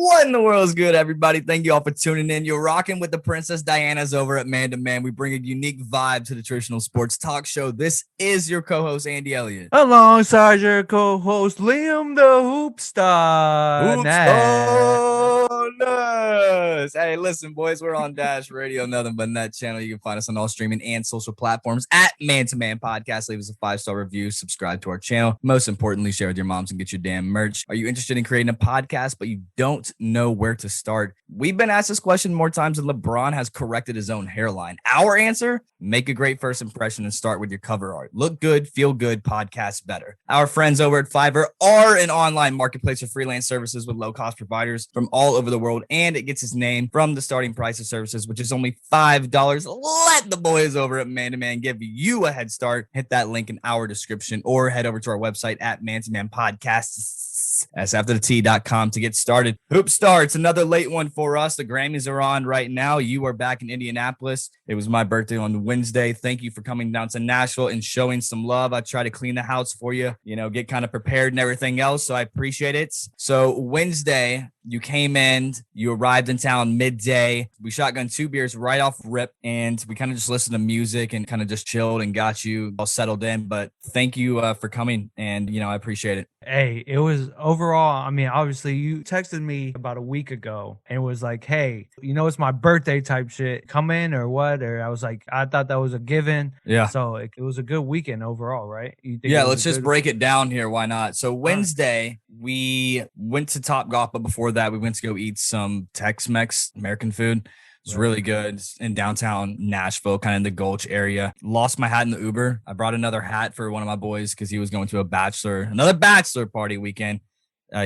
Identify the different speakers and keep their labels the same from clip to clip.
Speaker 1: What in the world is good, everybody? Thank you all for tuning in. You're rocking with the Princess Diana's over at Man to Man. We bring a unique vibe to the traditional sports talk show. This is your co-host, Andy Elliott.
Speaker 2: Alongside your co-host, Liam the Hoopstar.
Speaker 1: Hey, listen, boys, we're on Dash Radio, nothing but that channel. You can find us on all streaming and social platforms at Man to Man Podcast. Leave us a 5-star review, subscribe to our channel. Most importantly, share with your moms and get your damn merch. Are you interested in creating a podcast, but you don't know where to start? We've been asked this question more times than LeBron has corrected his own hairline. Our answer: make a great first impression and start with your cover art. Look good, feel good, podcast better. Our friends over at Fiverr are an online marketplace for freelance services with low-cost providers from all over the world, and it gets its name from the starting price of services, which is only $5. Let the boys over at Man to Man give you a head start. Hit that link in our description or head over to our website at mantomanpodcasts.com to get started. Hoopstar, it's another late one for us. The Grammys are on right now. You are back in Indianapolis. It was my birthday on Wednesday. Thank you for coming down to Nashville and showing some love. I try to clean the house for you, get kind of prepared and everything else, so I appreciate it. So Wednesday, you came in, you arrived in town midday. We shotgunned 2 beers right off rip, and we kind of just listened to music and kind of just chilled and got you all settled in. But thank you for coming, and, I appreciate it.
Speaker 2: Hey, it was overall, obviously you texted me about a week ago and it was like, hey, it's my birthday type shit. Come in or what? Or I was like, I thought that was a given.
Speaker 1: Yeah.
Speaker 2: So it was a good weekend overall, right?
Speaker 1: Yeah, let's just break it down here. Why not? So Wednesday, we went to Top Golf, but before that, we went to go eat some Tex-Mex American food. It was really good in downtown Nashville, kind of in the Gulch area. Lost my hat in the Uber. I brought another hat for one of my boys because he was going to another bachelor party weekend.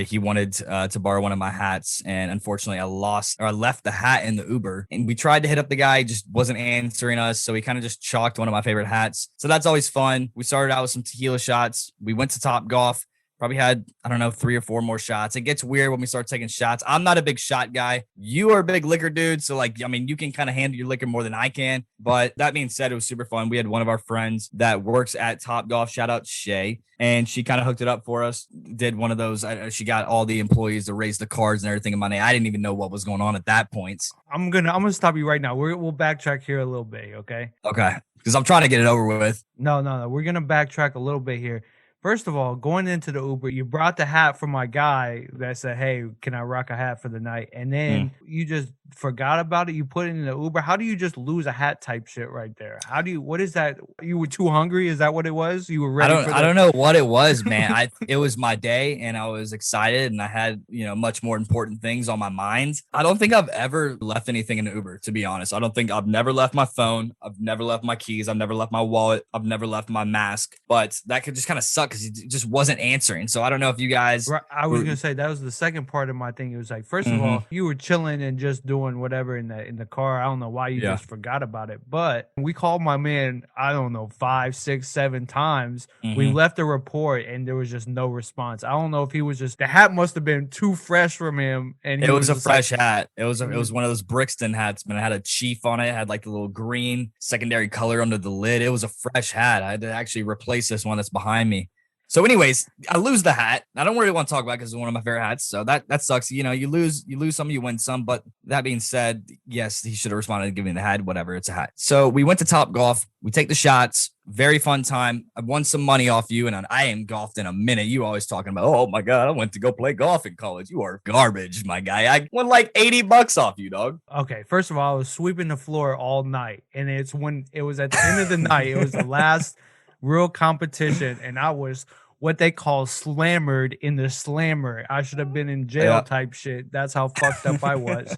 Speaker 1: He wanted to borrow one of my hats, and unfortunately I left the hat in the Uber, and we tried to hit up the guy, just wasn't answering us. So he kind of just chalked one of my favorite hats. So that's always fun. We started out with some tequila shots. We went to Top Golf. Probably had, 3 or 4 more shots. It gets weird when we start taking shots. I'm not a big shot guy. You are a big liquor dude. So you can kind of handle your liquor more than I can. But that being said, it was super fun. We had one of our friends that works at Top Golf. Shout out Shay. And she kind of hooked it up for us. Did one of those. She got all the employees to raise the cards and everything in my name. I didn't even know what was going on at that point.
Speaker 2: I'm gonna stop you right now. We'll backtrack here a little bit, okay?
Speaker 1: Okay. Because I'm trying to get it over with.
Speaker 2: No. We're gonna backtrack a little bit here. First of all, going into the Uber, you brought the hat for my guy that said, hey, can I rock a hat for the night? And then you just forgot about it. You put it in the Uber. How do you just lose a hat type shit right there? What is that? You were too hungry? Is that what it was? You were ready?
Speaker 1: I don't know what it was, man. It was my day and I was excited and I had, much more important things on my mind. I don't think I've ever left anything in the Uber, to be honest. I've never left my phone. I've never left my keys. I've never left my wallet. I've never left my mask. But that could just kind of suck because he just wasn't answering. So I don't know if you guys...
Speaker 2: I was going to say, that was the second part of my thing. It was like, first of all, you were chilling and just doing whatever in the car. I don't know why you just forgot about it. But we called my man, 5, 6, 7 times. We left a report and there was just no response. I don't know if he was just... The hat must have been too fresh from him. And
Speaker 1: it was a fresh hat. It was one of those Brixton hats, but it had a chief on it. It had like the little green secondary color under the lid. It was a fresh hat. I had to actually replace this one that's behind me. So anyways, I lose the hat. I don't really want to talk about it because it's one of my favorite hats. So that sucks. You lose some, you win some. But that being said, yes, he should have responded and given me the hat, whatever. It's a hat. So we went to Top Golf. We take the shots. Very fun time. I won some money off you, and I ain't golfed in a minute. You always talking about, oh my God, I went to go play golf in college. You are garbage, my guy. I won like $80 off you, dog.
Speaker 2: Okay, first of all, I was sweeping the floor all night, and it's when it was at the end of the night. It was the last real competition, and I was what they call slammered in the slammer. I should have been in jail type shit. That's how fucked up I was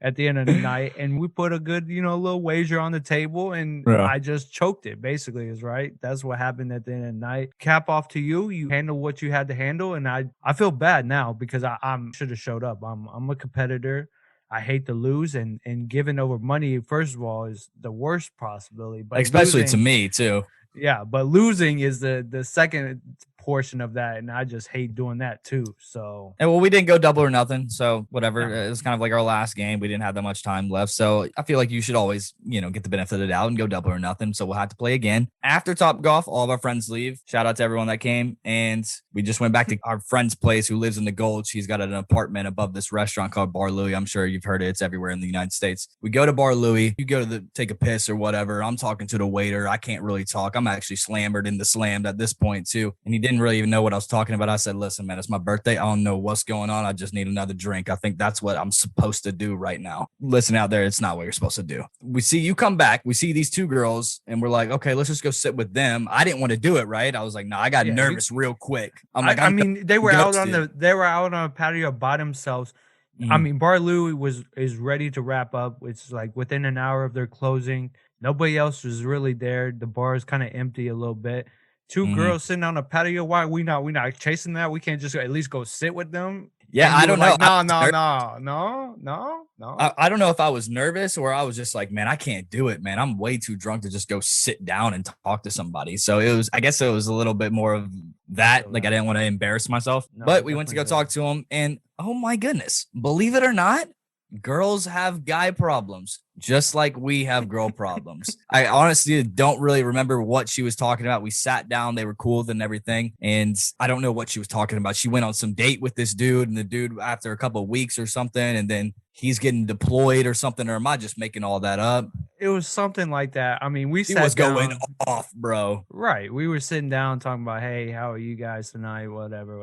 Speaker 2: at the end of the night. And we put a good, little wager on the table, and I just choked it, basically, is right. That's what happened at the end of the night. Cap off to you. You handle what you had to handle, and I feel bad now because I should have showed up. I'm a competitor. I hate to lose, and giving over money, first of all, is the worst possibility. But
Speaker 1: especially to me, too.
Speaker 2: Yeah, but losing is the second portion of that, and I just hate doing that too. So,
Speaker 1: and well, we didn't go double or nothing, so whatever. It was kind of like our last game. We didn't have that much time left, so I feel like you should always, get the benefit of the doubt and go double or nothing. So we'll have to play again after Top Golf. All of our friends leave. Shout out to everyone that came, and we just went back to our friend's place who lives in the Gulch. He's got an apartment above this restaurant called Bar Louie. I'm sure you've heard it. It's everywhere in the United States. We go to Bar Louie. You go to take a piss or whatever. I'm talking to the waiter. I can't really talk. I'm actually slammered into slammed at this point too, and he didn't really even know what I was talking about. I said, listen, man, it's my birthday. I don't know what's going on. I just need another drink. I think that's what I'm supposed to do right now. Listen out there, it's not what you're supposed to do. We see you come back. We see these two girls, and we're like, okay, let's just go sit with them. I didn't want to do it, right? I was like, no, I got nervous real quick. I'm like,
Speaker 2: they were out on a patio by themselves. I mean, Bar Louie is ready to wrap up. It's like within an hour of their closing. Nobody else was really there. The bar is kind of empty a little bit. Two girls sitting on a patio. Why we not chasing that? We can't just at least go sit with them.
Speaker 1: Yeah, I don't know.
Speaker 2: No.
Speaker 1: I don't know if I was nervous or I was just like, man, I can't do it, man. I'm way too drunk to just go sit down and talk to somebody. So I guess it was a little bit more of that. Like I didn't want to embarrass myself, but we went to go talk to him, and oh my goodness, believe it or not, girls have guy problems, just like we have girl problems. I honestly don't really remember what she was talking about. We sat down, they were cool and everything, and I don't know what she was talking about. She went on some date with this dude, and the dude, after a couple of weeks or something, and then he's getting deployed or something, or am I just making all that up?
Speaker 2: It was something like that. I mean,
Speaker 1: he was going off, bro.
Speaker 2: Right. We were sitting down talking about, hey, how are you guys tonight? Whatever.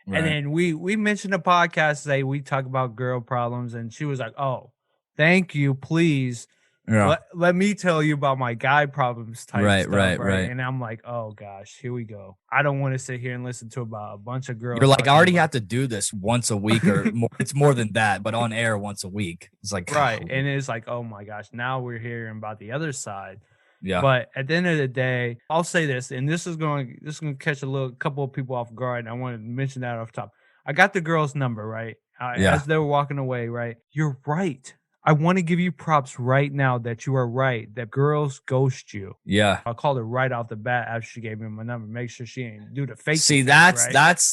Speaker 2: Right. And then we mentioned a podcast today. We talk about girl problems, and she was like, "Oh, thank you, please. Yeah. Let me tell you about my guy problems." Type stuff, right. And I'm like, "Oh gosh, here we go." I don't want to sit here and listen to about a bunch of girls.
Speaker 1: You're like, I already have to do this once a week, or more. It's more than that, but on air once a week. It's like
Speaker 2: right, and it's like, oh my gosh, now we're hearing about the other side.
Speaker 1: Yeah.
Speaker 2: But at the end of the day, I'll say this, and this is going to catch a couple of people off guard. And I want to mention that off top. I got the girl's number, right? As they were walking away, right? You're right. I want to give you props right now that you are right, that girls ghost you.
Speaker 1: Yeah.
Speaker 2: I'll call her right off the bat after she gave me my number. Make sure she ain't do the fake.
Speaker 1: See, that's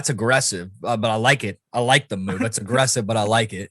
Speaker 1: aggressive, but I like it. I like the move. It's aggressive, but I like it.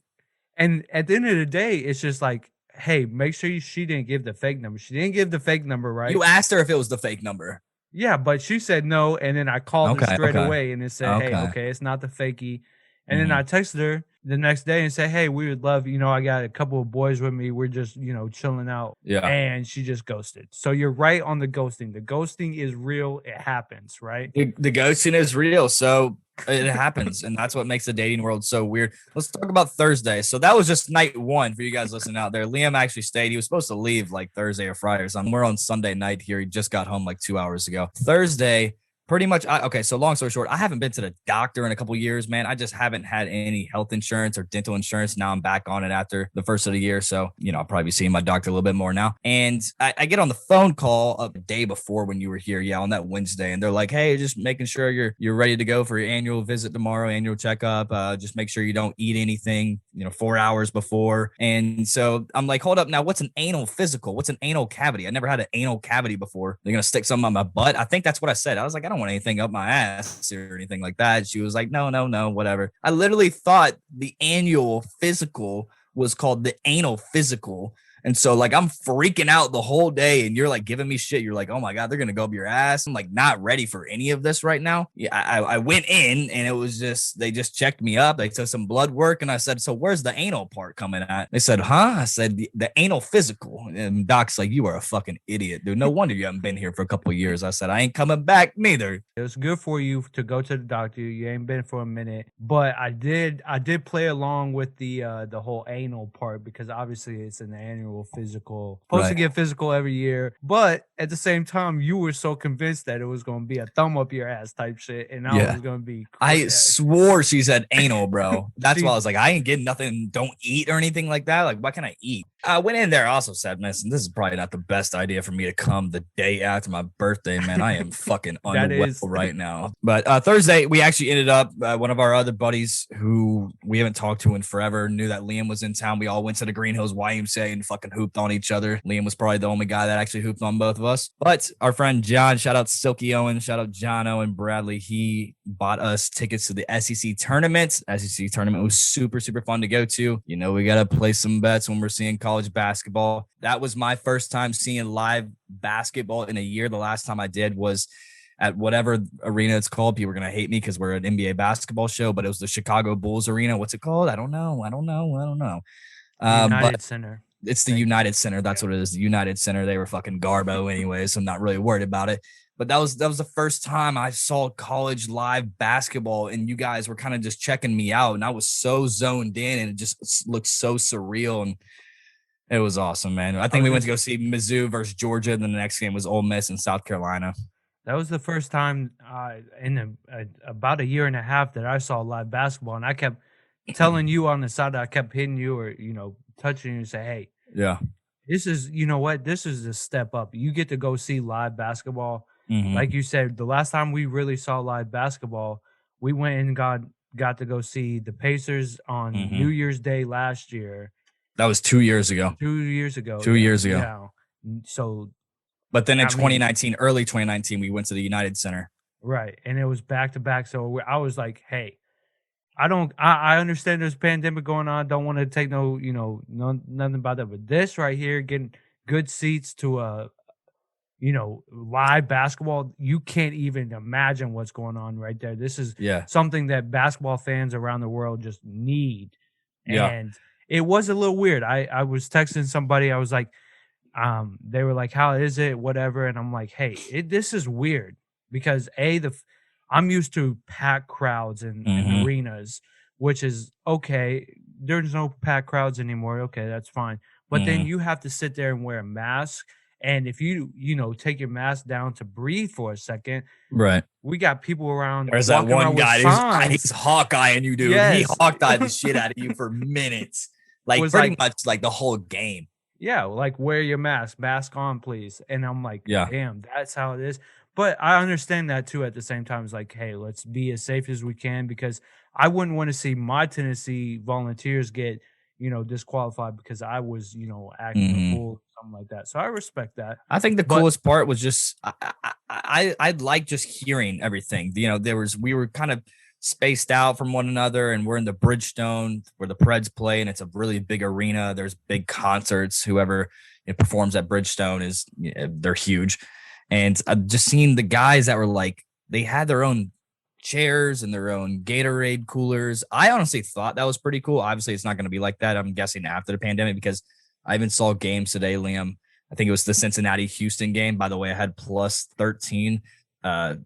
Speaker 2: And at the end of the day, it's just like, hey, make sure she didn't give the fake number. She didn't give the fake number, right?
Speaker 1: You asked her if it was the fake number.
Speaker 2: Yeah, but she said no, and then I called her straight away, and it said, hey, okay, it's not the fakie. And then I texted her the next day and said, hey, we would love, I got a couple of boys with me. We're just, chilling out.
Speaker 1: Yeah.
Speaker 2: And she just ghosted. So you're right on the ghosting. The ghosting is real. It happens, right?
Speaker 1: The ghosting is real. So it happens. And that's what makes the dating world so weird. Let's talk about Thursday. So that was just night one for you guys listening out there. Liam actually stayed. He was supposed to leave like Thursday or Friday or something. We're on Sunday night here. He just got home like 2 hours ago. Thursday, pretty much. Okay. So long story short, I haven't been to the doctor in a couple of years, man. I just haven't had any health insurance or dental insurance. Now I'm back on it after the first of the year. So, I'll probably be seeing my doctor a little bit more now. And I get on the phone call a day before when you were here. Yeah. On that Wednesday. And they're like, hey, just making sure you're ready to go for your annual visit tomorrow, annual checkup. Just make sure you don't eat anything, 4 hours before. And so I'm like, hold up. Now what's an anal physical? What's an anal cavity? I never had an anal cavity before. They're going to stick something on my butt. I think that's what I said. I was like, I don't want anything up my ass or anything like that. She was like, no, whatever. I literally thought the annual physical was called the anal physical. And so like, I'm freaking out the whole day and you're like giving me shit. You're like, oh my God, they're going to go up your ass. I'm like, not ready for any of this right now. Yeah. I went in and it was they just checked me up. They took some blood work and I said, so where's the anal part coming at? They said, huh? I said, the anal physical. And Doc's like, you are a fucking idiot, dude. No wonder you haven't been here for a couple of years. I said, I ain't coming back neither.
Speaker 2: It was good for you to go to the doctor. You ain't been for a minute, but I did play along with the whole anal part because obviously it's an annual physical. Supposed to get physical every year, but at the same time, you were so convinced that it was going to be a thumb up your ass type shit, and I was going to be.
Speaker 1: I swore she said anal, bro. That's why I was like, I ain't getting nothing. Don't eat or anything like that. Like, what can I eat? I went in there. Also said, listen, this is probably not the best idea for me to come the day after my birthday, man. I am fucking unwell right now. But Thursday, we actually ended up one of our other buddies who we haven't talked to in forever knew that Liam was in town. We all went to the Green Hills YMCA and fucking fucking hooped on each other. Liam was probably the only guy that actually hooped on both of us. But our friend John, shout out Silky Owen, shout out Jono and Bradley. He bought us tickets to the SEC tournament. SEC tournament was super, super fun to go to. You know, we got to play some bets when we're seeing college basketball. That was my first time seeing live basketball in a year. The last time I did was at whatever arena it's called. People are going to hate me because we're an NBA basketball show, but it was the Chicago Bulls arena. What's it called? I don't know.
Speaker 2: United Center.
Speaker 1: It's the United Center. That's what it is. The United Center. They were fucking Garbo anyway, so I'm not really worried about it. But that was the first time I saw college live basketball, and you guys were kind of just checking me out, and I was so zoned in, and it just looked so surreal, and it was awesome, man. I think we went to go see Mizzou versus Georgia, and then the next game was Ole Miss and South Carolina.
Speaker 2: That was the first time in about a year and a half that I saw live basketball, and I kept telling you on the side, I kept hitting you or, you know, touching you and say, hey,
Speaker 1: yeah,
Speaker 2: this is, you know what, this is a step up. You get to go see live basketball.
Speaker 1: Mm-hmm.
Speaker 2: Like you said, the last time we really saw live basketball, we went and got to go see the Pacers on New Year's Day last year.
Speaker 1: That was 2 years ago.
Speaker 2: 2 years ago.
Speaker 1: 2 years ago.
Speaker 2: Yeah. So,
Speaker 1: but then in 2019, early 2019, we went to the United Center.
Speaker 2: Right. And it was back to back. So I was like, hey, I understand there's a pandemic going on. Don't want to take nothing about that. But this right here, getting good seats to live basketball, you can't even imagine what's going on right there. This is something that basketball fans around the world just need. And it was a little weird. I was texting somebody. I was like, they were like, how is it? Whatever. And I'm like, hey, this is weird because I'm used to packed crowds in arenas, which is okay. There's no packed crowds anymore. Okay, that's fine. But then you have to sit there and wear a mask. And if you take your mask down to breathe for a second,
Speaker 1: right?
Speaker 2: We got people around.
Speaker 1: There's that one guy he's Hawkeyeing you, dude.
Speaker 2: Yes.
Speaker 1: He Hawkeyed the shit out of you for minutes, like pretty much like the whole game.
Speaker 2: Yeah, like wear your mask on, please. And I'm like,
Speaker 1: yeah,
Speaker 2: damn, that's how it is. But I understand that too. At the same time, it's like, hey, let's be as safe as we can because I wouldn't want to see my Tennessee Volunteers get, disqualified because I was, acting a fool, something like that. So I respect that.
Speaker 1: I think the coolest part was just I like just hearing everything. We were kind of spaced out from one another, and we're in the Bridgestone where the Preds play, and it's a really big arena. There's big concerts. Whoever performs at Bridgestone they're huge. And just seeing the guys that were like, they had their own chairs and their own Gatorade coolers. I honestly thought that was pretty cool. Obviously, it's not going to be like that, I'm guessing, after the pandemic, because I even saw games today, Liam. I think it was the Cincinnati-Houston game. By the way, I had plus 13, 13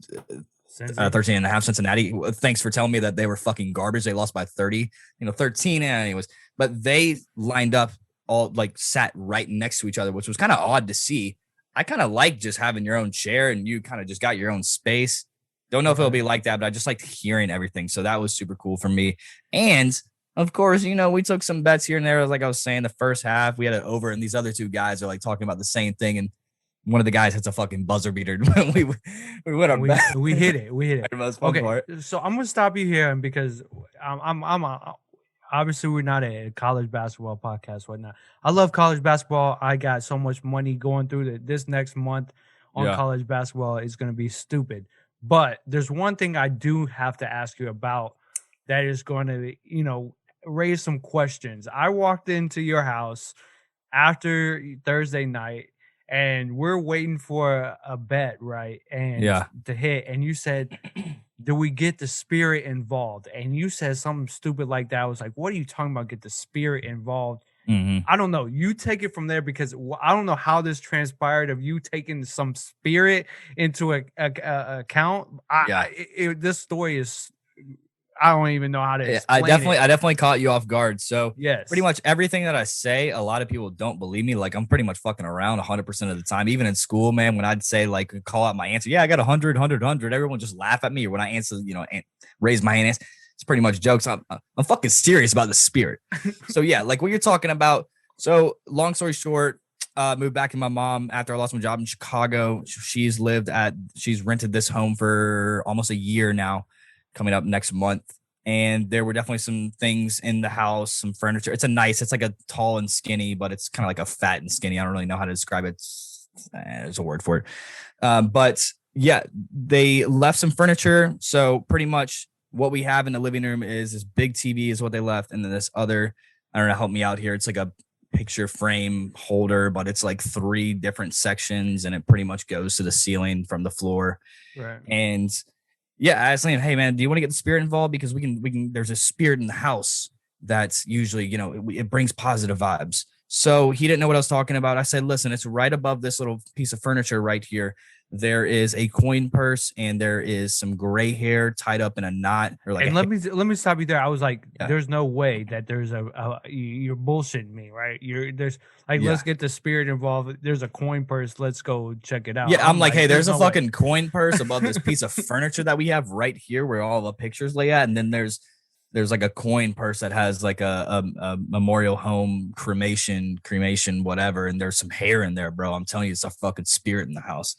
Speaker 1: and a half Cincinnati. Thanks for telling me that they were fucking garbage. They lost by 30, 13. Anyways, but they lined up all sat right next to each other, which was kind of odd to see. I kind of like just having your own chair and you kind of just got your own space. Don't know if it'll be like that, but I just liked hearing everything. So that was super cool for me. And of course, we took some bets here and there. Like I was saying, the first half we had it over, and these other two guys are talking about the same thing. And one of the guys hits a fucking buzzer beater. we went on.
Speaker 2: We hit it. The most fun part. So I'm gonna stop you here, and because I'm obviously we're not a college basketball podcast right now. I love college basketball. I got so much money going through this next month on college basketball. It's going to be stupid. But there's one thing I do have to ask you about that is going to, raise some questions. I walked into your house after Thursday night and we're waiting for a bet, right? And to hit. And you said, do we get the spirit involved? And you said something stupid like that. I was like, what are you talking about? Get the spirit involved? I don't know. You take it from there because I don't know how this transpired of you taking some spirit into a account. This story is, I don't even know how to explain
Speaker 1: I definitely caught you off guard. So
Speaker 2: yes,
Speaker 1: pretty much everything that I say, a lot of people don't believe me. Like I'm pretty much fucking around 100% of the time. Even in school, man, when I'd say call out my answer, I got 100, everyone just laugh at me. Or when I answer, raise my hand, it's pretty much jokes. I'm fucking serious about the spirit. So what you're talking about. So long story short, moved back in my mom after I lost my job in Chicago. She's rented this home for almost a year now, coming up next month. And there were definitely some things in the house, some furniture. It's like a tall and skinny, but it's kind of like a fat and skinny. I don't really know how to describe it. There's a word for it. But yeah, they left some furniture. So pretty much what we have in the living room is this big TV is what they left. And then this other, I don't know, help me out here. It's like a picture frame holder, but it's like 3 different sections and it pretty much goes to the ceiling from the floor.
Speaker 2: Right.
Speaker 1: And yeah, I was saying, hey man, do you want to get the spirit involved? Because we can, there's a spirit in the house that's usually, it brings positive vibes. So he didn't know what I was talking about. I said, listen, it's right above this little piece of furniture right here. There is a coin purse and there is some gray hair tied up in a knot. Or like,
Speaker 2: and let me stop you there. I was like,
Speaker 1: Yeah.
Speaker 2: there's no way that there's you're bullshitting me, right? There's like, let's get the spirit involved. There's a coin purse. Let's go check it out.
Speaker 1: Yeah, I'm like, hey, there's a
Speaker 2: no
Speaker 1: fucking
Speaker 2: way.
Speaker 1: coin purse above this piece of furniture that we have right here where all the pictures lay at. And then there's like a coin purse that has like a memorial home cremation, whatever. And there's some hair in there, bro. I'm telling you, it's a fucking spirit in the house.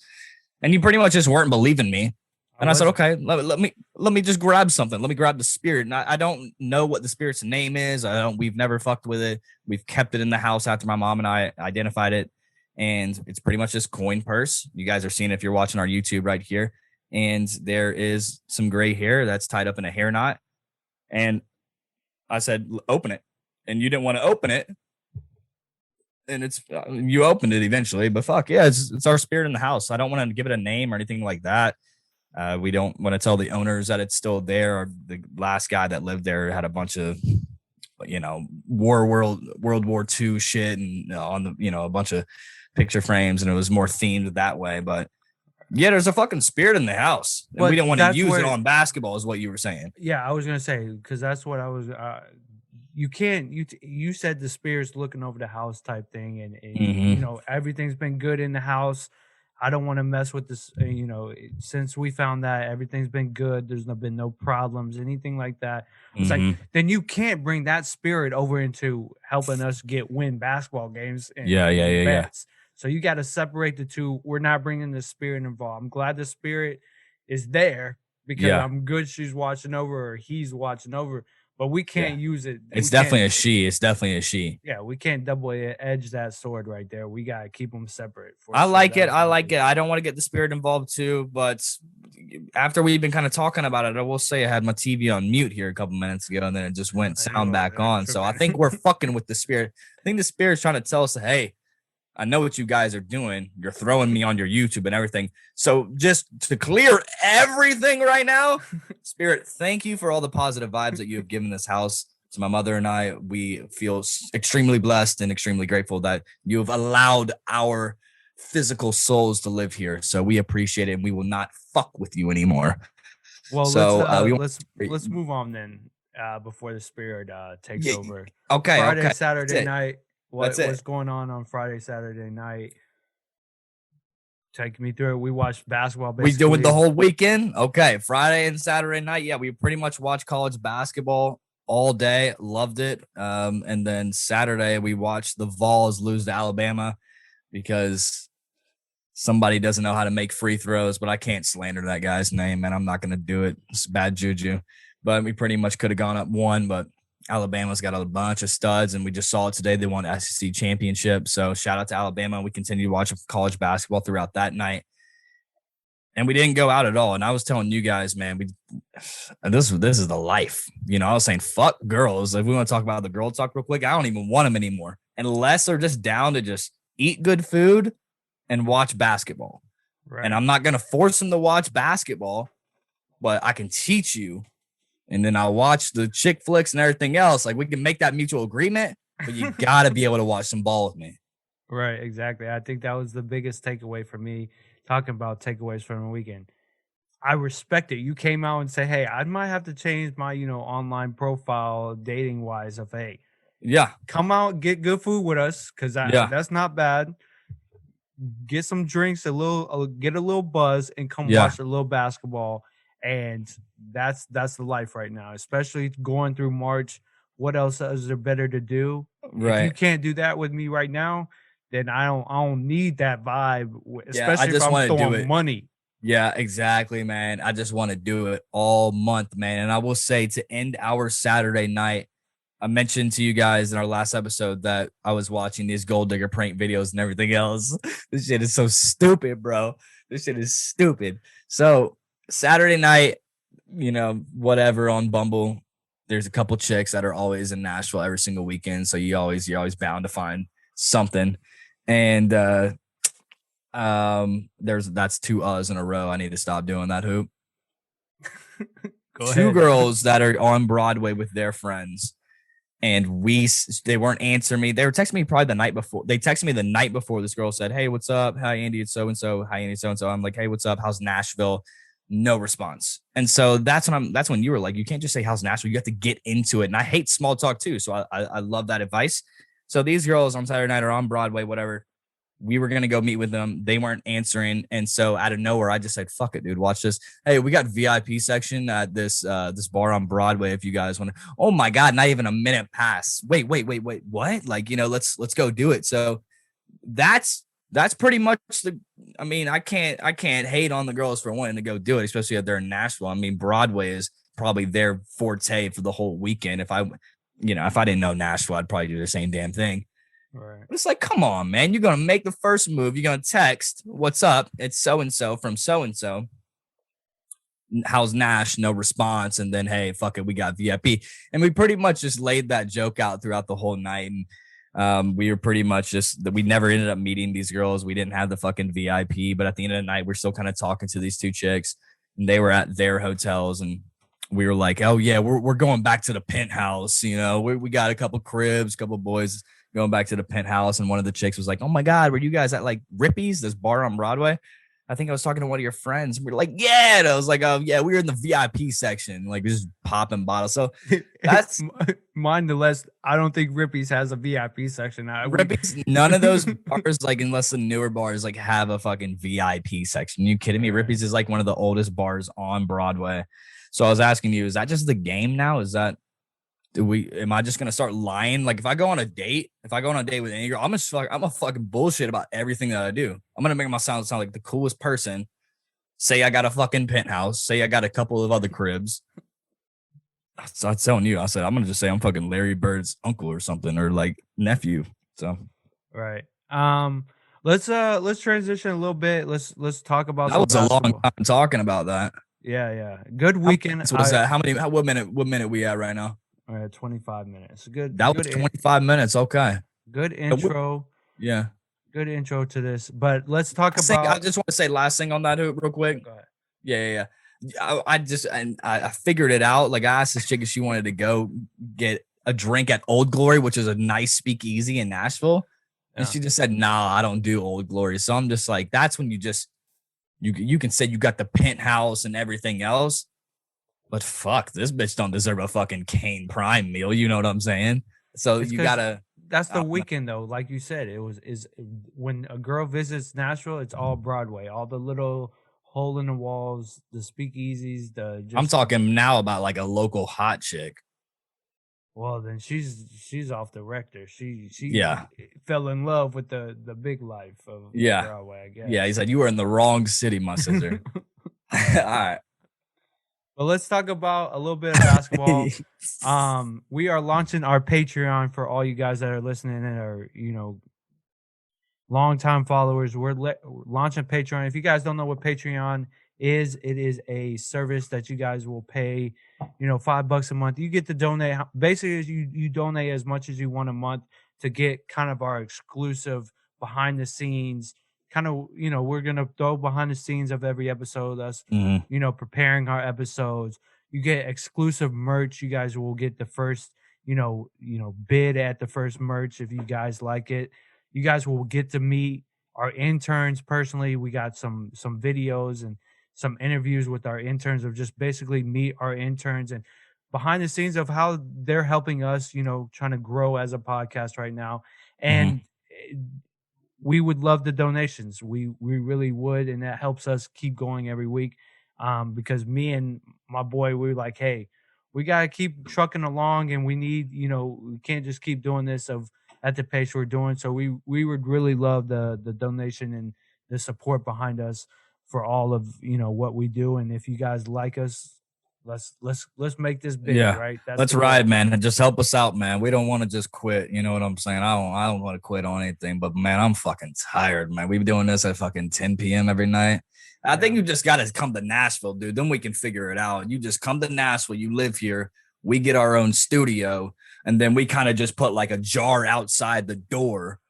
Speaker 1: And you pretty much just weren't believing me. And I said, okay, let me just grab something. Let me grab the spirit. And I don't know what the spirit's name is. We've never fucked with it. We've kept it in the house after my mom and I identified it. And it's pretty much this coin purse. You guys are seeing it if you're watching our YouTube right here. And there is some gray hair that's tied up in a hair knot. And I said, open it. And you didn't want to open it. And it's you opened it eventually, but fuck yeah, it's our spirit in the house. I don't want to give it a name or anything like that. We don't want to tell the owners that it's still there. Or the last guy that lived there had a bunch of, World War II shit and on the, a bunch of picture frames, and it was more themed that way. But yeah, there's a fucking spirit in the house, and we didn't want to use it on basketball, is what you were saying.
Speaker 2: Yeah, I was gonna say, because that's what I was. You can't. You said the spirit's looking over the house type thing, and everything's been good in the house. I don't want to mess with this. Since we found that everything's been good, there's been no problems, anything like that. It's like, then you can't bring that spirit over into helping us win basketball games. And bets. So you got to separate the two. We're not bringing the spirit involved. I'm glad the spirit is there because I'm good. She's watching over, or he's watching over. But we can't use it.
Speaker 1: It's definitely a she. It's definitely a she.
Speaker 2: Yeah, we can't double edge that sword right there. We got to keep them separate.
Speaker 1: I like it. I don't want to get the spirit involved too, but after we've been kind of talking about it, I will say I had my TV on mute here a couple minutes ago, and then it just went sound back on. So I think we're fucking with the spirit. I think the spirit's trying to tell us, hey, I know what you guys are doing. You're throwing me on your YouTube and everything. So just to clear everything right now, Spirit, thank you for all the positive vibes that you have given this house. To my mother and I, we feel extremely blessed and extremely grateful that you have allowed our physical souls to live here. So we appreciate it, and we will not fuck with you anymore.
Speaker 2: Well, let's move on then before the spirit takes over.
Speaker 1: Okay.
Speaker 2: Friday, Saturday night. What's going on Friday, Saturday night? Take me through it. We watched basketball.
Speaker 1: We do it the whole weekend. Okay, Friday and Saturday night. Yeah, we pretty much watched college basketball all day. Loved it. And then Saturday we watched the Vols lose to Alabama because somebody doesn't know how to make free throws. But I can't slander that guy's name, man. I'm not going to do it. It's bad juju. But we pretty much could have gone up 1, but Alabama's got a bunch of studs, and we just saw it today. They won the SEC championship. So shout out to Alabama. We continue to watch college basketball throughout that night. And we didn't go out at all. And I was telling you guys, man, this is the life. I was saying, fuck girls. If we want to talk about the girl talk real quick, I don't even want them anymore. Unless they're just down to just eat good food and watch basketball. Right. And I'm not going to force them to watch basketball, but I can teach you. And then I'll watch the chick flicks and everything else. Like, we can make that mutual agreement, but you got to be able to watch some ball with me.
Speaker 2: Right, exactly. I think that was the biggest takeaway for me, talking about takeaways from the weekend. I respect it. You came out and say, hey, I might have to change my, online profile dating-wise of, hey, come out, get good food with us, because that's not bad. Get some drinks, get a little buzz, and come watch a little basketball. And that's the life right now, especially going through March. What else is there better to do? Right. If you can't do that with me right now, then I don't need that vibe, especially if I'm throwing money.
Speaker 1: Yeah, exactly, man. I just want to do it all month, man. And I will say, to end our Saturday night, I mentioned to you guys in our last episode that I was watching these gold digger prank videos and everything else. This shit is so stupid, bro. This shit is stupid. So Saturday night, whatever on Bumble, there's a couple chicks that are always in Nashville every single weekend. So you're always bound to find something. And that's two uhs in a row. I need to stop doing that hoop.
Speaker 2: Go
Speaker 1: Two
Speaker 2: ahead.
Speaker 1: girls that are on Broadway with their friends, and they weren't answering me. They were texting me probably the night before. They texted me the night before. This girl said, "Hey, what's up? Hi, Andy. It's so and so. Hi, Andy. So and so." I'm like, "Hey, what's up? How's Nashville?" No response. And so that's when you were like, you can't just say how's Nashville. You have to get into it. And I hate small talk too. So I love that advice. So these girls on Saturday night are on Broadway, whatever. We were gonna go meet with them. They weren't answering, and so out of nowhere, I just said, "Fuck it, dude. Watch this. Hey, we got VIP section at this bar on Broadway. If you guys want to." Oh my god! Not even a minute passed. Wait. What? Like, let's go do it. So that's pretty much the. I mean, I can't hate on the girls for wanting to go do it, especially if they're in Nashville. I mean, Broadway is probably their forte for the whole weekend. If I didn't know Nashville, I'd probably do the same damn thing.
Speaker 2: Right.
Speaker 1: It's like, come on, man. You're going to make the first move. You're going to text, "What's up? It's so-and-so from so-and-so. How's Nash?" No response. And then, "Hey, fuck it. We got VIP." And we pretty much just laid that joke out throughout the whole night. And we were pretty much we never ended up meeting these girls. We didn't have the fucking VIP. But at the end of the night, we're still kind of talking to these two chicks. And they were at their hotels. And we were like, "Oh, yeah, we're going back to the penthouse. We got a couple cribs, a couple boys going back to the penthouse." And one of the chicks was like, "Oh my god, were you guys at like Rippy's, this bar on Broadway? I think I was talking to one of your friends." And we were like, "Yeah." And I was like, "Oh yeah, we were in the VIP section, like just popping bottles." So that's
Speaker 2: Mind the less. I don't think Rippy's has a VIP section.
Speaker 1: Rippy's. None of those bars, like unless the newer bars, like have a fucking VIP section. You kidding me? Rippy's is like one of the oldest bars on Broadway. So I was asking you, is that just the game now? Am I just gonna start lying? Like if I go on a date with any girl, I'm a fucking bullshit about everything that I do. I'm gonna make myself sound like the coolest person. Say I got a fucking penthouse. Say I got a couple of other cribs. So I was telling you, I said I'm gonna just say I'm fucking Larry Bird's uncle or something, or like nephew. So
Speaker 2: Right. Let's transition a little bit. Let's talk about
Speaker 1: that
Speaker 2: some
Speaker 1: was a long
Speaker 2: basketball.
Speaker 1: time talking about that.
Speaker 2: Yeah. Good
Speaker 1: How
Speaker 2: weekend.
Speaker 1: minutes was that? What minute we at right now?
Speaker 2: All right, 25 minutes. Good.
Speaker 1: That was 25 minutes. Okay.
Speaker 2: Good intro.
Speaker 1: Yeah.
Speaker 2: Good intro to this. But let's talk about.
Speaker 1: I just want to say last thing on that hoop real quick.
Speaker 2: Go ahead.
Speaker 1: Yeah. I figured it out. Like I asked this chick if she wanted to go get a drink at Old Glory, which is a nice speakeasy in Nashville. And
Speaker 2: Yeah.
Speaker 1: she just said, "Nah, I don't do Old Glory." So I'm just like, that's when you can say you got the penthouse and everything else. But fuck, this bitch don't deserve a fucking Kane Prime meal. You know what I'm saying? So
Speaker 2: It's
Speaker 1: you
Speaker 2: 'cause
Speaker 1: gotta.
Speaker 2: That's the
Speaker 1: Uh,
Speaker 2: weekend though. Like you said, is when a girl visits Nashville, it's all Broadway, all the little hole in the walls, the speakeasies,
Speaker 1: I'm talking now about like a local hot chick.
Speaker 2: Well, then she's off the rector. She
Speaker 1: Yeah.
Speaker 2: fell in love with the big life of
Speaker 1: Yeah.
Speaker 2: Broadway, I guess.
Speaker 1: Yeah. He said, "You were in the wrong city, my sister." All right.
Speaker 2: But let's talk about a little bit of basketball. We are launching our Patreon for all you guys that are listening and are longtime followers. We're launching Patreon. If you guys don't know what Patreon is, it is a service that you guys will pay, $5 a month. You get to donate. Basically, you donate as much as you want a month to get kind of our exclusive behind the scenes. Kind of, we're gonna throw behind the scenes of every episode. Us,
Speaker 1: Mhm.
Speaker 2: Preparing our episodes. You get exclusive merch. You guys will get the first, bid at the first merch if you guys like it. You guys will get to meet our interns personally. We got some videos and some interviews with our interns of just basically meet our interns and behind the scenes of how they're helping us, trying to grow as a podcast right now. And we would love the donations. We really would, and that helps us keep going every week. Because me and my boy, we were like, hey, we gotta keep trucking along, and we need, we can't just keep doing this at the pace we're doing. So we would really love the donation and the support behind us for all of what we do. And if you guys like us, let's make this big,
Speaker 1: Yeah.
Speaker 2: right? That's
Speaker 1: Let's
Speaker 2: the goal.
Speaker 1: ride, man, and just help us out, man. We don't want to just quit. You know what I'm saying? I don't want to quit on anything, but man, I'm fucking tired, man. We've been doing this at fucking 10 p.m. every night. I think you just got to come to Nashville, dude. Then we can figure it out. You just come to Nashville. You live here. We get our own studio, and then we kind of just put like a jar outside the door.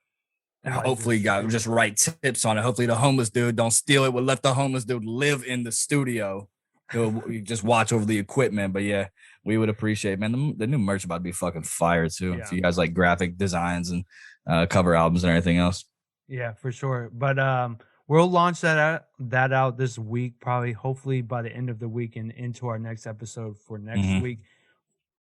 Speaker 1: And
Speaker 2: Like
Speaker 1: hopefully, just write tips on it. Hopefully, the homeless dude don't steal it. We'll let the homeless dude live in the studio. He'll just watch over the equipment. But yeah, we would appreciate, man. The new merch about to be fucking fire too.
Speaker 2: Yeah.
Speaker 1: If you guys like graphic designs and cover albums and everything else.
Speaker 2: Yeah, for sure. But we'll launch that out this week, probably hopefully by the end of the week and into our next episode for next week.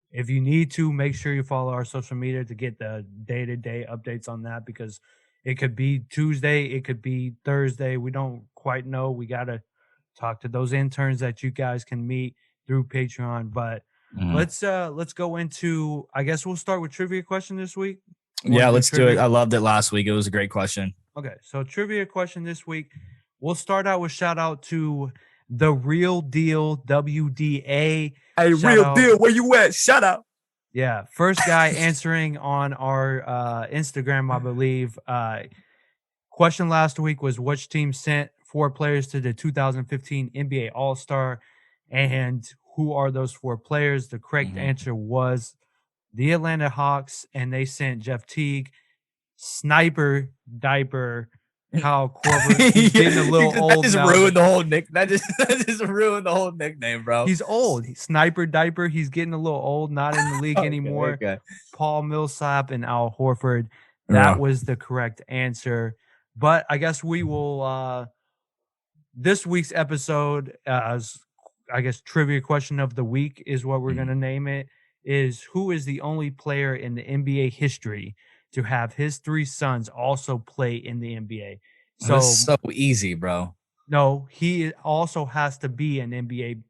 Speaker 2: If you need to, make sure you follow our social media to get the day-to-day updates on that, because it could be Tuesday, it could be Thursday. We don't quite know. We got to talk to those interns that you guys can meet through Patreon. But let's go into, I guess we'll start with trivia question this week.
Speaker 1: Yeah, let's do it. I loved it last week. It was a great question.
Speaker 2: Okay, so trivia question this week. We'll start out with shout out to The Real Deal WDA.
Speaker 1: Hey, Real Deal, where you at? Shout out.
Speaker 2: Yeah, first guy answering on our Instagram, I believe. Question last week was, which team sent 4 players to the 2015 NBA All-Star, and who are those 4 players? The correct answer was the Atlanta Hawks, and they sent Jeff Teague, Sniper Diaper, Kyle Korver. He's getting a little old.
Speaker 1: That just ruined the whole nick. That just ruined the whole nickname, bro.
Speaker 2: He's old. Sniper Diaper. He's getting a little old. Not in the league anymore.
Speaker 1: Okay.
Speaker 2: Paul Millsap and Al Horford. That was the correct answer. But I guess we will. This week's episode, as I guess trivia question of the week is what we're gonna name it. Is who is the only player in the NBA history to have his 3 sons also play in the NBA? So
Speaker 1: that's so easy, bro.
Speaker 2: No, he also has to be an NBA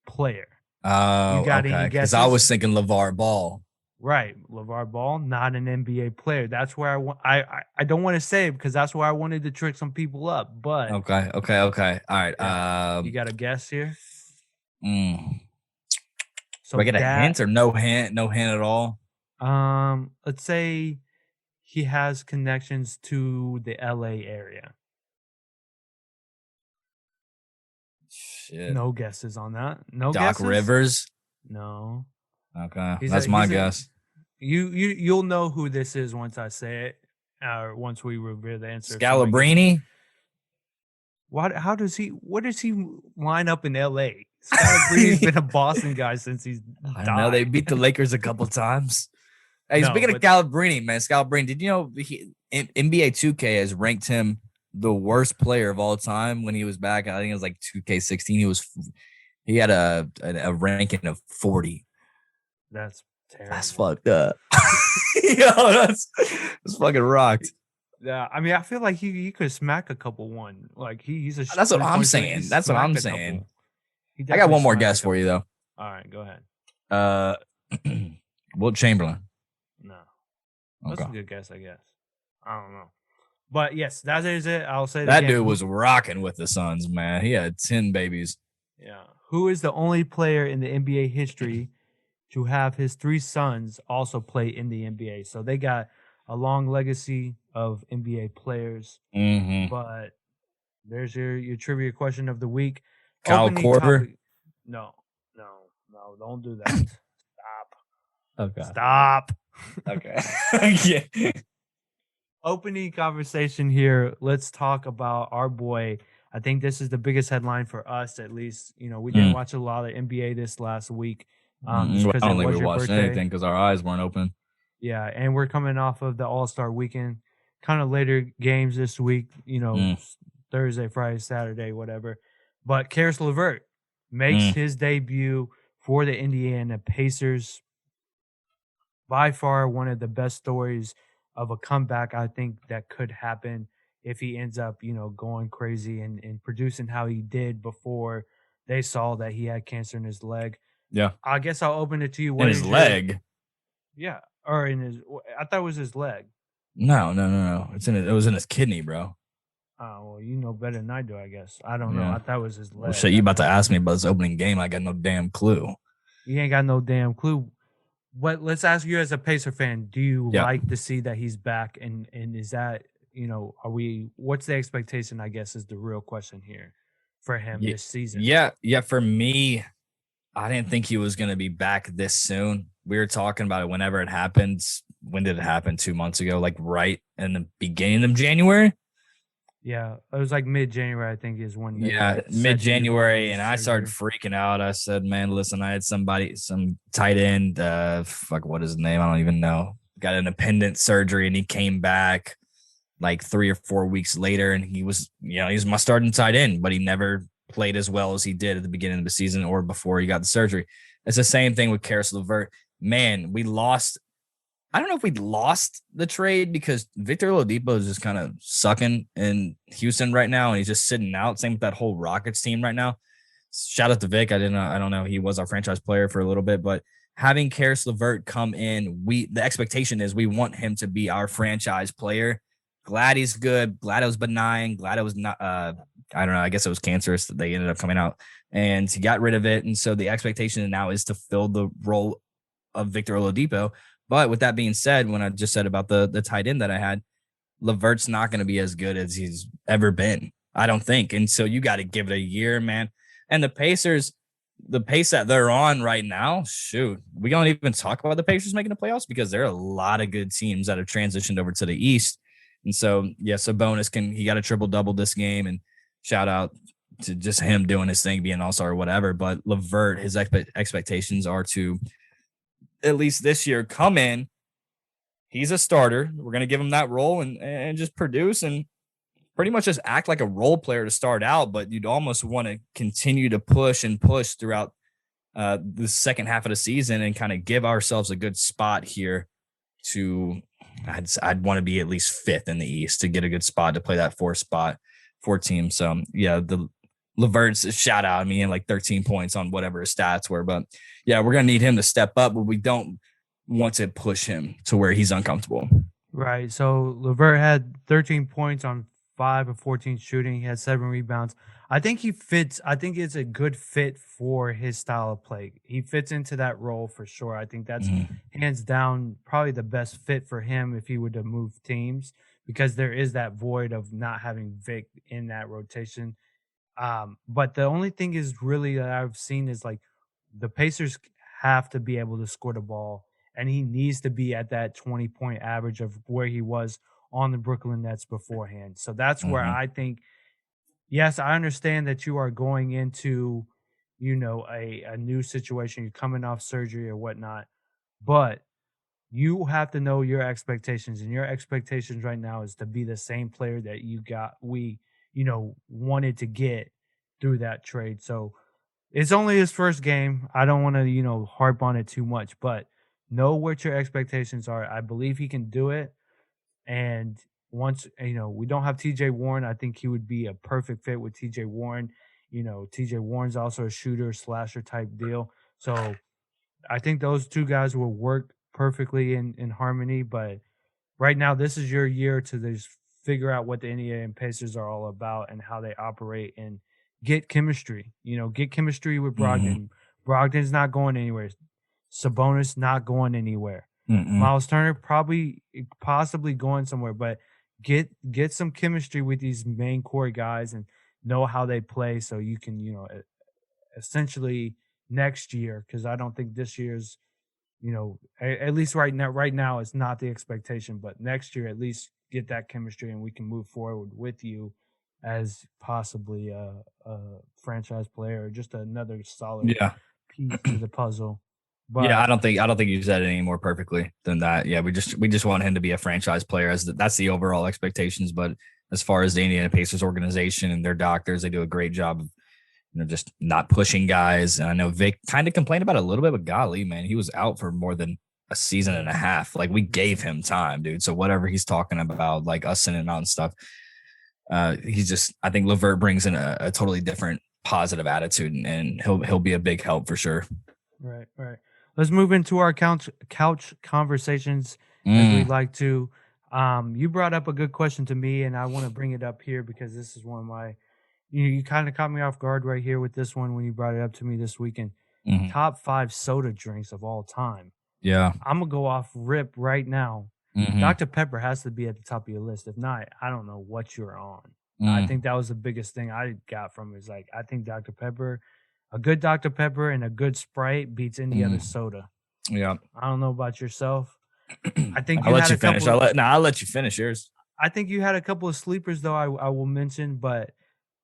Speaker 2: player.
Speaker 1: Oh, okay. Because I was thinking LeVar Ball.
Speaker 2: Right, LeVar Ball, not an NBA player. That's where I don't want to say it because that's where I wanted to trick some people up. But
Speaker 1: okay. All right.
Speaker 2: You got a guess here?
Speaker 1: So do I get a hint or no hint? No hint at all.
Speaker 2: Let's say he has connections to the LA area.
Speaker 1: Shit.
Speaker 2: No guesses on that. No
Speaker 1: Doc
Speaker 2: guesses?
Speaker 1: Rivers.
Speaker 2: No.
Speaker 1: Okay, that's my guess.
Speaker 2: You'll know who this is once I say it, or once we reveal the answer.
Speaker 1: Scalabrine.
Speaker 2: What does he line up in LA? Scalabrine's been a Boston guy since he's died.
Speaker 1: I don't know. They beat the Lakers a couple times. Hey, speaking of Scalabrine, man, Scalabrine, did you know NBA 2K has ranked him the worst player of all time when he was back? I think it was like 2K16. He had a ranking of 40.
Speaker 2: That's terrible.
Speaker 1: That's fucked up. Yo, that's fucking rocked.
Speaker 2: Yeah, I mean, I feel like he could smack a couple one. Like he's a.
Speaker 1: That's what I'm saying. That's what I'm saying. I got one more guess for you though.
Speaker 2: All right, go ahead.
Speaker 1: Wilt Chamberlain.
Speaker 2: No, that's a good guess, I guess. I don't know, but yes, that is it. I'll say
Speaker 1: that dude was rocking with the Suns, man. He had 10 babies.
Speaker 2: Yeah. Who is the only player in the NBA history to have his 3 sons also play in the NBA? So they got a long legacy of NBA players. But there's your trivia question of the week.
Speaker 1: Kyle Korver?
Speaker 2: No, don't do that. Stop.
Speaker 1: Okay.
Speaker 2: Stop.
Speaker 1: Okay. Yeah.
Speaker 2: Opening conversation here. Let's talk about our boy. I think this is the biggest headline for us, at least. You know, we didn't watch a lot of NBA this last week.
Speaker 1: I don't think we watched anything because our eyes weren't open.
Speaker 2: Yeah, and we're coming off of the All-Star weekend. Kind of later games this week, you know, Thursday, Friday, Saturday, whatever. But Karis LeVert makes his debut for the Indiana Pacers. By far one of the best stories of a comeback I think that could happen if he ends up, you know, going crazy and producing how he did before they saw that he had cancer in his leg.
Speaker 1: Yeah.
Speaker 2: I guess I'll open it to you.
Speaker 1: In his leg?
Speaker 2: Yeah. Or in his, I thought it was his leg.
Speaker 1: No. It was in his kidney, bro.
Speaker 2: Well, you know better than I do, I guess. I don't know.
Speaker 1: Yeah.
Speaker 2: I thought it was his
Speaker 1: Well,
Speaker 2: leg.
Speaker 1: shit, you about to ask me about his opening game? I got no damn clue.
Speaker 2: You ain't got no damn clue. What? Let's ask you as a Pacer fan. Do you
Speaker 1: Yeah.
Speaker 2: like to see that he's back? And is that, are we? What's the expectation? I guess is the real question here for him this season.
Speaker 1: Yeah. For me, I didn't think he was going to be back this soon. We were talking about it whenever it happened. When did it happen? 2 months ago, like right in the beginning of January.
Speaker 2: Yeah, it was like mid-January, I think, is when they said
Speaker 1: mid-January, and I
Speaker 2: surgery.
Speaker 1: started freaking out. I said, "Man, listen, I had some tight end, what is his name? I don't even know. Got an appendix surgery, and he came back like 3 or 4 weeks later, and he was my starting tight end, but he never played as well as he did at the beginning of the season or before he got the surgery. It's the same thing with Karis LeVert. Man, we lost. I don't know if we lost the trade because Victor Oladipo is just kind of sucking in Houston right now, and he's just sitting out. Same with that whole Rockets team right now. Shout out to Vic. I don't know. He was our franchise player for a little bit, but having Karis LeVert come in, the expectation is we want him to be our franchise player. Glad he's good. Glad it was benign. Glad it was not. I don't know. I guess it was cancerous that they ended up coming out, and he got rid of it. And so the expectation now is to fill the role of Victor Oladipo. But with that being said, when I just said about the tight end that I had, LeVert's not going to be as good as he's ever been, I don't think. And so you got to give it a year, man. And the Pacers, the pace that they're on right now, shoot, we don't even talk about the Pacers making the playoffs because there are a lot of good teams that have transitioned over to the East. And so, yeah, Sabonis he got a triple-double this game, and shout out to just him doing his thing, being all-star or whatever. But LeVert, his expectations are to, at least this year, come in. He's a starter. We're going to give him that role and just produce and pretty much just act like a role player to start out. But you'd almost want to continue to push throughout the second half of the season and kind of give ourselves a good spot here to, I'd want to be at least fifth in the East to get a good spot to play that four team. So yeah, the LeVert's shout out, he had like 13 points on whatever his stats were, but yeah, we're going to need him to step up, but we don't want to push him to where he's uncomfortable.
Speaker 2: Right. So LeVert had 13 points on 5 of 14 shooting. He had 7 rebounds. I think he fits. I think it's a good fit for his style of play. He fits into that role for sure. I think that's hands down probably the best fit for him if he were to move teams, because there is that void of not having Vic in that rotation. But the only thing is really that I've seen is like the Pacers have to be able to score the ball, and he needs to be at that 20-point average of where he was on the Brooklyn Nets beforehand. So that's where I think, yes, I understand that you are going into, a new situation. You're coming off surgery or whatnot, but you have to know your expectations, and your expectations right now is to be the same player that we wanted to get through that trade. So it's only his first game. I don't want to, harp on it too much, but know what your expectations are. I believe he can do it. And once, we don't have TJ Warren, I think he would be a perfect fit with TJ Warren. TJ Warren's also a shooter, slasher type deal. So I think those two guys will work perfectly in harmony. But right now, this is your year to just figure out what the Indiana Pacers are all about and how they operate and get chemistry. Get chemistry with Brogdon. Brogdon's not going anywhere. Sabonis not going anywhere. Miles Turner possibly going somewhere, but get some chemistry with these main core guys and know how they play, so you can essentially next year, because I don't think this year's at least right now it's not the expectation, but next year at least get that chemistry and we can move forward with you as possibly a franchise player or just another solid piece to the puzzle. But
Speaker 1: yeah, I don't think you said it any more perfectly than that. Yeah, we just want him to be a franchise player, as that's the overall expectations. But as far as the Indiana Pacers organization and their doctors, they do a great job of just not pushing guys. And I know Vic kind of complained about it a little bit, but golly, man, he was out for more than a season and a half. Like, we gave him time, dude. So whatever he's talking about, like us sending him out and stuff, I think LeVert brings in a totally different positive attitude, and he'll be a big help for sure.
Speaker 2: Right. Let's move into our couch conversations as we like to. You brought up a good question to me, and I want to bring it up here because this is one of my. You kind of caught me off guard right here with this one when you brought it up to me this weekend.
Speaker 1: Mhm.
Speaker 2: Top 5 soda drinks of all time.
Speaker 1: Yeah.
Speaker 2: I'm gonna go off rip right now.
Speaker 1: Mhm.
Speaker 2: Dr. Pepper has to be at the top of your list. If not, I don't know what you're on. I think that was the biggest thing I got from it. Is like I think Dr. Pepper, a good Dr. Pepper and a good Sprite beats any other soda.
Speaker 1: Yeah.
Speaker 2: I don't know about yourself. I think
Speaker 1: I'll
Speaker 2: you
Speaker 1: let
Speaker 2: had
Speaker 1: you
Speaker 2: a
Speaker 1: finish.
Speaker 2: couple.
Speaker 1: I'll let you finish yours.
Speaker 2: I think you had a couple of sleepers though. I will mention, but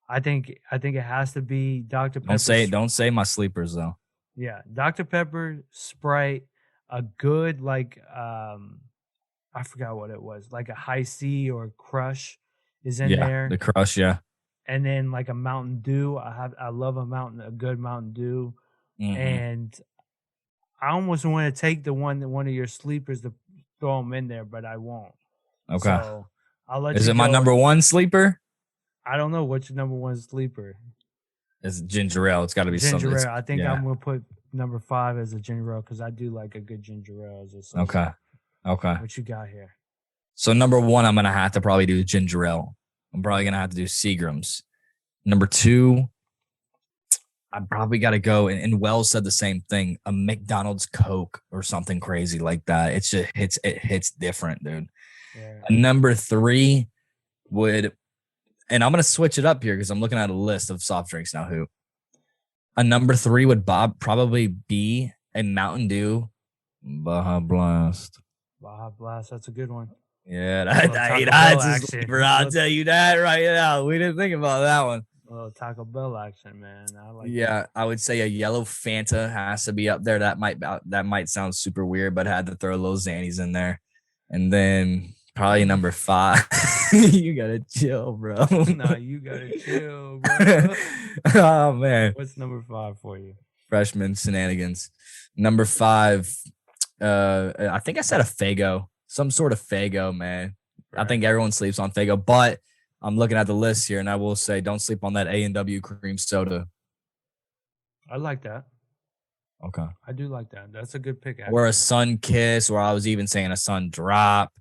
Speaker 2: I think it has to be Dr. Pepper.
Speaker 1: Don't say my sleepers though.
Speaker 2: Yeah, Dr. Pepper, Sprite, a good like I forgot what it was, like a high C or crush is in there.
Speaker 1: The Crush, yeah.
Speaker 2: And then like a Mountain Dew. I love a good Mountain Dew. And I almost want to take one of your sleepers to throw them in there, but I won't.
Speaker 1: Okay.
Speaker 2: So I'll let
Speaker 1: Is
Speaker 2: you
Speaker 1: it my
Speaker 2: go.
Speaker 1: number one sleeper?
Speaker 2: I don't know what's your number one sleeper.
Speaker 1: It's ginger ale. It's got to be
Speaker 2: ginger
Speaker 1: something.
Speaker 2: ale. I think I'm gonna put number 5 as a ginger ale because I do like a good ginger ale as a sauce.
Speaker 1: Okay.
Speaker 2: What you got here?
Speaker 1: So number 1, I'm gonna have to probably do ginger ale. I'm probably gonna have to do Seagram's. Number 2, I probably got to go. And Wells said the same thing. A McDonald's Coke or something crazy like that. It's just it hits different, dude.
Speaker 2: Yeah.
Speaker 1: Number 3 would. And I'm going to switch it up here because I'm looking at a list of soft drinks now. Who? A number 3 would probably be a Mountain Dew Baja Blast.
Speaker 2: Baja Blast, that's a good one.
Speaker 1: Yeah, that's a sleeper. I'll tell you that right now. We didn't think about that one.
Speaker 2: Oh, Taco Bell action, man. I like.
Speaker 1: Yeah,
Speaker 2: that.
Speaker 1: I would say a yellow Fanta has to be up there. That might sound super weird, but I had to throw a little Xannies in there, and then probably number 5. You gotta chill, bro.
Speaker 2: Nah, you gotta chill, bro.
Speaker 1: Oh man.
Speaker 2: What's number 5 for you?
Speaker 1: Freshman shenanigans. Number 5. I think I said a Faygo. Some sort of Faygo, man. Right. I think everyone sleeps on Faygo, but I'm looking at the list here, and I will say don't sleep on that A&W cream soda.
Speaker 2: I like that.
Speaker 1: Okay.
Speaker 2: I do like that. That's a good pick. Actually.
Speaker 1: Or a Sun Kiss, or I was even saying a Sun Drop.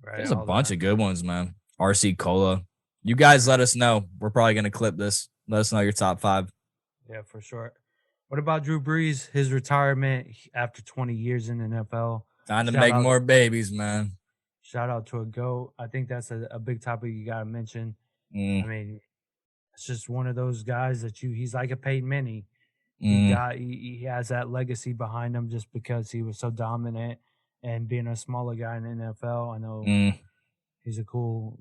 Speaker 1: Right, there's a bunch of good ones, man. RC Cola. You guys let us know. We're probably going to clip this. Let us know your top 5.
Speaker 2: Yeah, for sure. What about Drew Brees? His retirement after 20 years in the NFL.
Speaker 1: Time to make more babies, man.
Speaker 2: Shout out to a GOAT. I think that's a big topic you got to mention. I mean, it's just one of those guys that he's like a Peyton Manning. He has that legacy behind him just because he was so dominant and being a smaller guy in the NFL. I know he's a cool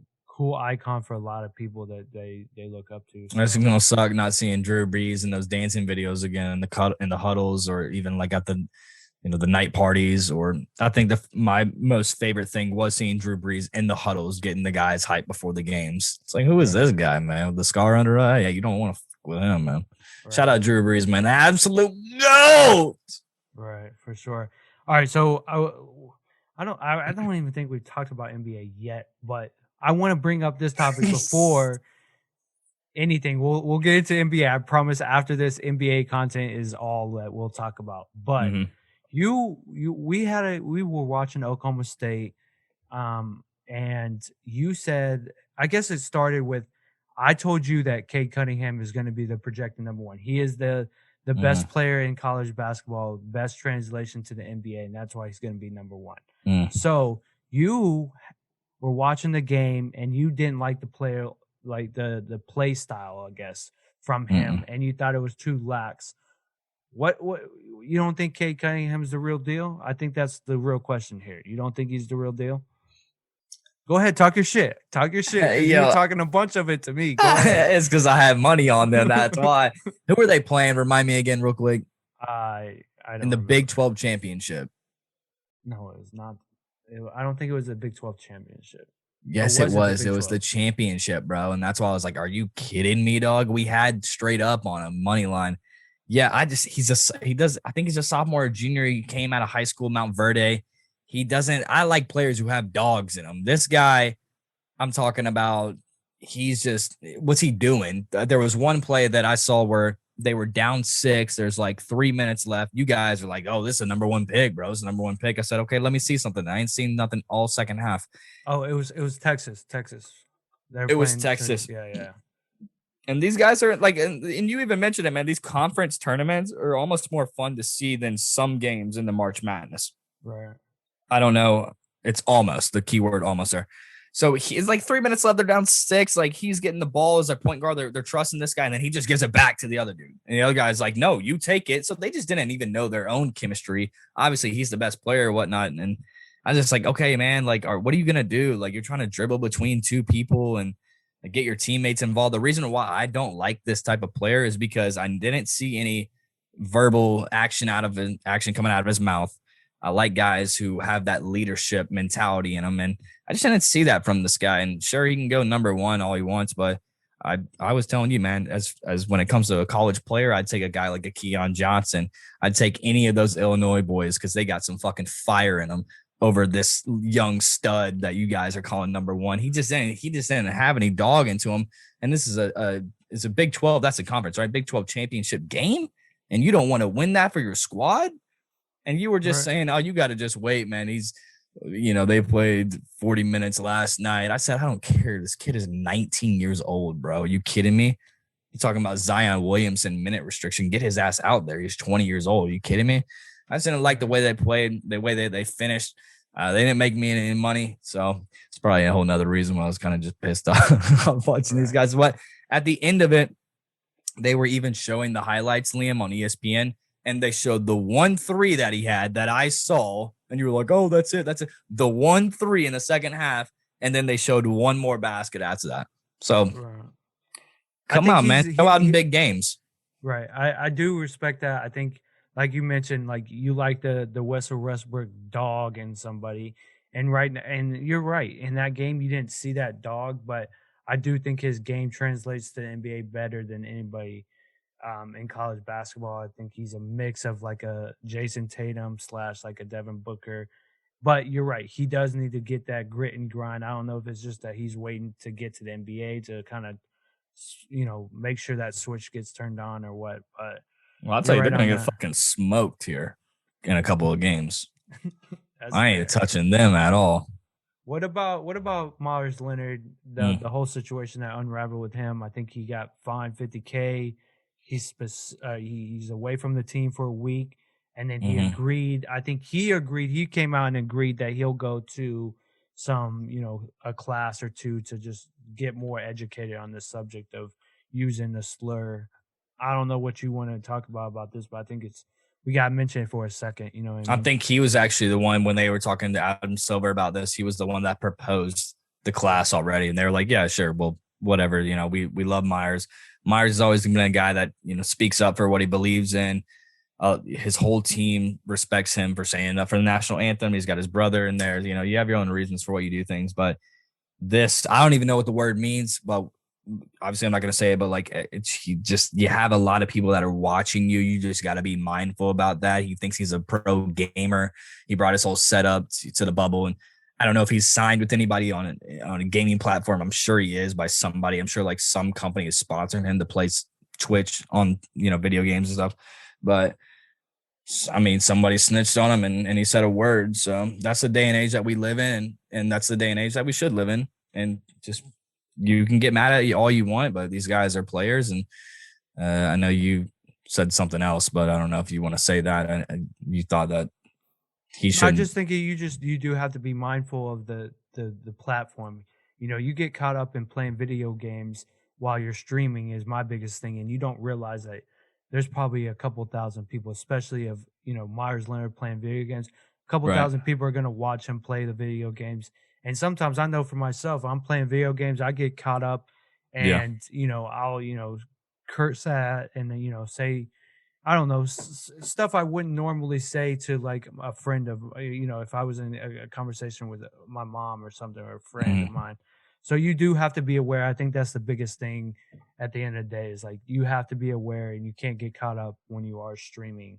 Speaker 2: icon for a lot of people that they look up to. So.
Speaker 1: It's gonna suck not seeing Drew Brees in those dancing videos again in the huddles, or even like at the the night parties. Or I think my most favorite thing was seeing Drew Brees in the huddles, getting the guys hyped before the games. It's like, who is this guy, man, with the scar under eye? Yeah, you don't want to fuck with him, man. Right. Shout out Drew Brees, man, absolute GOAT.
Speaker 2: Right, for sure. All right, so I don't even think we've talked about NBA yet, but I want to bring up this topic before anything. We'll get into NBA. I promise. After this, NBA content is all that we'll talk about. But we were watching Oklahoma State, and you said, I guess it started with, I told you that Cade Cunningham is going to be the projected number 1. He is the best player in college basketball, best translation to the NBA, and that's why he's going to be number 1. So you were watching the game, and you didn't like the player, like the play style, I guess, from him, and you thought it was too lax. What you don't think Cade Cunningham is the real deal? I think that's the real question here. You don't think he's the real deal? Go ahead, talk your shit. You're talking a bunch of it to me. Go ahead.
Speaker 1: It's because I have money on them. That's why. Who are they playing? Remind me again, real quick.
Speaker 2: I don't
Speaker 1: in the
Speaker 2: remember.
Speaker 1: Big 12 championship.
Speaker 2: No, it was not. I don't think it was a Big 12 championship.
Speaker 1: Yes, it was. It was the championship, bro. And that's why I was like, are you kidding me, dog? We had straight up on a money line. Yeah, I think he's a sophomore or junior. He came out of high school, Mount Verde. I like players who have dogs in them. This guy, I'm talking about, what's he doing? There was one play that I saw where They were down 6. There's like 3 minutes left. You guys are like, oh, this is a number 1 pick, bro. It's a number 1 pick. I said, okay, let me see something. I ain't seen nothing all second half.
Speaker 2: Oh, it was Texas. They're
Speaker 1: It was
Speaker 2: playing
Speaker 1: Texas.
Speaker 2: Yeah.
Speaker 1: And these guys are like, and you even mentioned it, man. These conference tournaments are almost more fun to see than some games in the March Madness.
Speaker 2: Right.
Speaker 1: I don't know. It's almost the keyword almost there. So he's like 3 minutes left. They're down 6. Like he's getting the ball as a point guard. They're trusting this guy, and then he just gives it back to the other dude. And the other guy's like, no, you take it. So they just didn't even know their own chemistry. Obviously, he's the best player or whatnot. And I was just like, okay, man, like, what are you gonna do? Like, you're trying to dribble between 2 people and get your teammates involved. The reason why I don't like this type of player is because I didn't see any verbal action coming out of his mouth. I like guys who have that leadership mentality in them, and I just didn't see that from this guy. And sure, he can go number 1 all he wants, but I was telling you, man, as when it comes to a college player, I'd take a guy like a Keon Johnson. I'd take any of those Illinois boys because they got some fucking fire in them over this young stud that you guys are calling number 1. He just didn't have any dog into him. And this is it's a Big 12. That's a conference, right? Big 12 championship game, and you don't want to win that for your squad. And you were just saying, oh, you got to just wait, man. They played 40 minutes last night. I said, I don't care. This kid is 19 years old, bro. Are you kidding me? You're talking about Zion Williamson minute restriction. Get his ass out there. He's 20 years old. Are you kidding me? I just didn't like the way they played, the way they finished. They didn't make me any money. So it's probably a whole nother reason why I was kind of just pissed off watching these guys. But at the end of it, they were even showing the highlights, Liam, on ESPN. And they showed the 1-3 that he had that I saw. And you were like, oh, that's it. That's it. The 1-3 in the second half. And then they showed one more basket after that. So come on, man. Go out in big games.
Speaker 2: Right. I do respect that. I think, like you mentioned, like you like the Russell Westbrook dog in somebody. And you're right. In that game, you didn't see that dog. But I do think his game translates to the NBA better than anybody in college basketball. I think he's a mix of like a Jason Tatum / like a Devin Booker. But you're right. He does need to get that grit and grind. I don't know if it's just that he's waiting to get to the NBA to kind of, make sure that switch gets turned on or what. But
Speaker 1: I'll tell you, they're going to get fucking smoked here in a couple of games. I ain't touching them at all.
Speaker 2: What about Myers Leonard? The whole situation that unraveled with him. I think he got fined $50K. He's away from the team for a week, and then he agreed. I think he agreed. He came out and agreed that he'll go to some, a class or two to just get more educated on the subject of using the slur. I don't know what you want to talk about this, but I think we got to mention it for a second. You know what I mean?
Speaker 1: I think he was actually the one when they were talking to Adam Silver about this. He was the one that proposed the class already, and they were like, "Yeah, sure, well, whatever." We love Myers. Myers has always been a guy that, speaks up for what he believes in. His whole team respects him for saying that for the national anthem. He's got his brother in there. You have your own reasons for what you do things, but this, I don't even know what the word means, but obviously I'm not going to say it, but like you have a lot of people that are watching you. You just got to be mindful about that. He thinks he's a pro gamer. He brought his whole setup to the bubble, and I don't know if he's signed with anybody on a gaming platform. I'm sure he is by somebody. I'm sure like some company is sponsoring him to play Twitch on, video games and stuff. But I mean, somebody snitched on him and he said a word. So that's the day and age that we live in. And that's the day and age that we should live in. And just, you can get mad at all you want, but these guys are players. And I know you said something else, but I don't know if you want to say that. You thought that he should.
Speaker 2: I just think you do have to be mindful of the platform. You get caught up in playing video games while you're streaming is my biggest thing, and you don't realize that there's probably a couple thousand people, especially of Myers Leonard playing video games. A couple thousand people are gonna watch him play the video games, and sometimes I know for myself, I'm playing video games, I get caught up, and I'll curse at and say, I don't know, stuff I wouldn't normally say to like a friend of, if I was in a conversation with my mom or something, or a friend of mine. So you do have to be aware. I think that's the biggest thing at the end of the day is like, you have to be aware and you can't get caught up when you are streaming.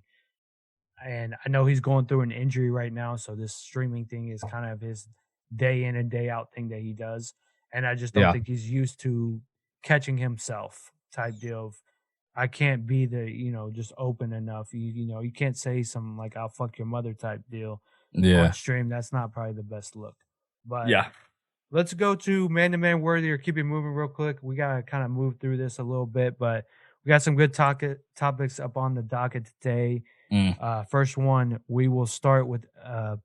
Speaker 2: And I know he's going through an injury right now. So this streaming thing is kind of his day in and day out thing that he does. And I just don't think he's used to catching himself type deal of, I can't be the, just open enough. You can't say something like "I'll fuck your mother" type deal on
Speaker 1: Yeah.
Speaker 2: stream. That's not probably the best look. But
Speaker 1: Yeah.
Speaker 2: let's go to man-to-man worthy, or keep it moving real quick. We gotta kind of move through this a little bit, but we got some good topics up on the docket today. First one, we will start with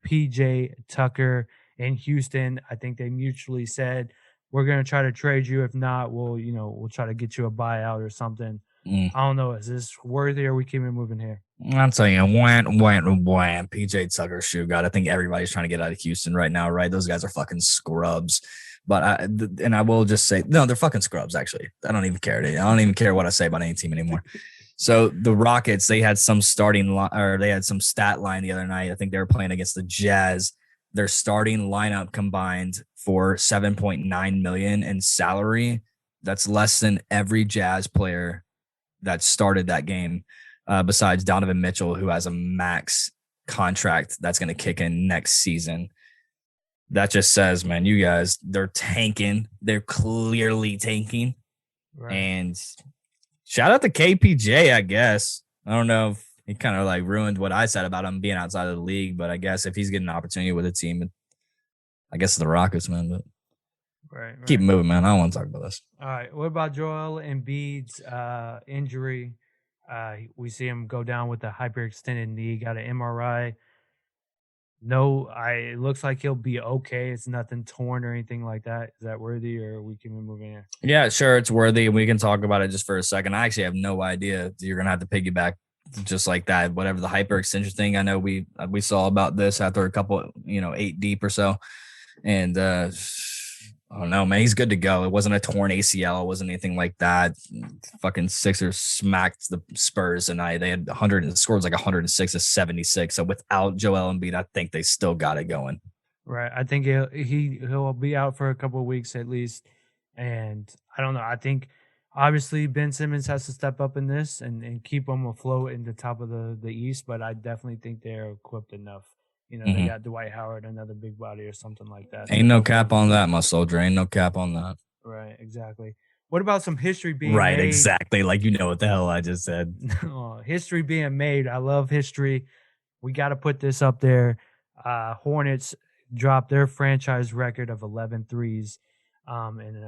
Speaker 2: PJ Tucker in Houston. I think they mutually said we're gonna try to trade you. If not, we'll try to get you a buyout or something. I don't know. Is this worthy, or we keep it moving here?
Speaker 1: I'm telling you, wham. PJ Tucker, shoe god. I think everybody's trying to get out of Houston right now, right? Those guys are fucking scrubs. But I will just say, no, they're fucking scrubs, actually. I don't even care. I don't even care what I say about any team anymore. So the Rockets, they had some they had some stat line the other night. I think they were playing against the Jazz. Their starting lineup combined for $7.9 million in salary. That's less than every Jazz player that started that game, besides Donovan Mitchell, who has a max contract that's going to kick in next season. That just says, man, you guys, they're tanking. They're clearly tanking. Right. And shout out to KPJ, I guess. I don't know if he kind of like ruined what I said about him being outside of the league, but I guess if he's getting an opportunity with a team, I guess the Rockets, man. But
Speaker 2: right.
Speaker 1: Keep moving, man. I don't want to talk about this.
Speaker 2: All right. What about Joel Embiid's injury? We see him go down with a hyperextended knee, got an MRI. No, it looks like he'll be okay. It's nothing torn or anything like that. Is that worthy, or we can move in?
Speaker 1: Yeah, sure, it's worthy. We can talk about it just for a second. I actually have no idea. You're gonna have to piggyback just like that. Whatever the hyperextension thing. I know we saw about this after a couple, 8 deep or so, and I don't know, man. He's good to go. It wasn't a torn ACL. It wasn't anything like that. Fucking Sixers smacked the Spurs tonight. They had 100 and scored like 106-76. So without Joel Embiid, I think they still got it going.
Speaker 2: Right. I think he'll be out for a couple of weeks at least. And I don't know. I think obviously Ben Simmons has to step up in this and keep them afloat in the top of the East. But I definitely think they're equipped enough. They got Dwight Howard, another big body or something like that.
Speaker 1: Ain't no cap on that, my soldier. Ain't no cap on that.
Speaker 2: Right, exactly. What about some history being
Speaker 1: made? Right,
Speaker 2: exactly.
Speaker 1: Like, what the hell I just said.
Speaker 2: History being made. I love history. We got to put this up there. Hornets dropped their franchise record of 11 threes in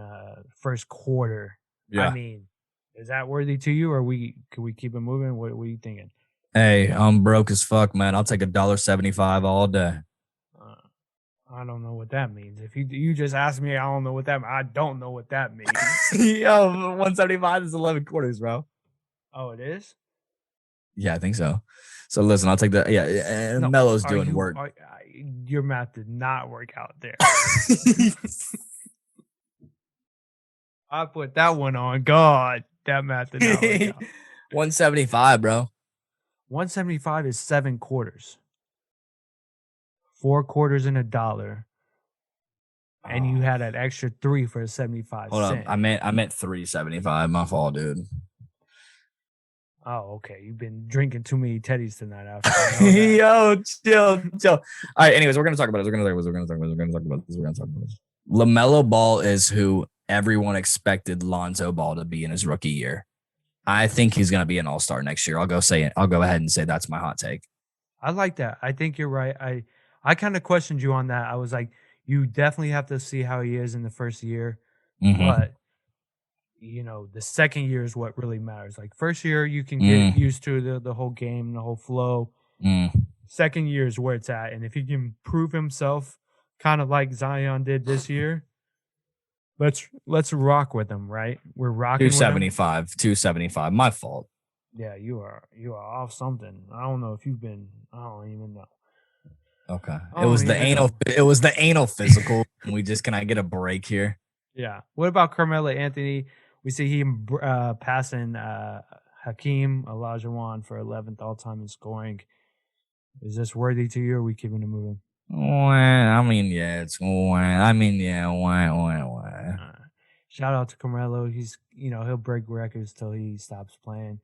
Speaker 2: first quarter. Yeah. I mean, is that worthy to you, or can we keep it moving? What are you thinking?
Speaker 1: Hey, I'm broke as fuck, man. I'll take $1.75 all day.
Speaker 2: I don't know what that means. If you just asked me, I don't know what that means. I don't know what that means.
Speaker 1: Yo, 175 is 11 quarters, bro.
Speaker 2: Oh, it is?
Speaker 1: Yeah, I think so. So listen, I'll take that. Yeah, and no, Melo's doing work.
Speaker 2: Your math did not work out there. I put that one on. God, that math did not work out.
Speaker 1: 175, bro.
Speaker 2: 175 is 7 quarters. 4 quarters and $1. And you had an extra 3 for 75
Speaker 1: Hold
Speaker 2: cents.
Speaker 1: up. I meant 3.75. My fault, dude.
Speaker 2: Oh, okay. You've been drinking too many teddies tonight.
Speaker 1: Yo, chill. All right. Anyways, we're gonna talk about this. We're gonna talk about this. LaMelo Ball is who everyone expected Lonzo Ball to be in his rookie year. I think he's gonna be an all-star next year. I'll go ahead and say that's my hot take.
Speaker 2: I like that. I think you're right. I kind of questioned you on that. I was like, you definitely have to see how he is in the first year, but the second year is what really matters. Like first year, you can get used to the whole game, the whole flow. Second year is where it's at, and if he can prove himself, kind of like Zion did this year, let's rock with him. Right? We're rocking.
Speaker 1: 275. My fault.
Speaker 2: Yeah, you are off something. I don't know if you've been. I don't even know.
Speaker 1: Okay. It was the anal physical. Can I get a break here?
Speaker 2: Yeah. What about Carmelo Anthony? We see him passing Hakeem Olajuwon for 11th all-time in scoring. Is this worthy to you, or are we keeping it moving?
Speaker 1: I mean, yeah, it's
Speaker 2: Shout out to Carmelo. He's, he'll break records till he stops playing.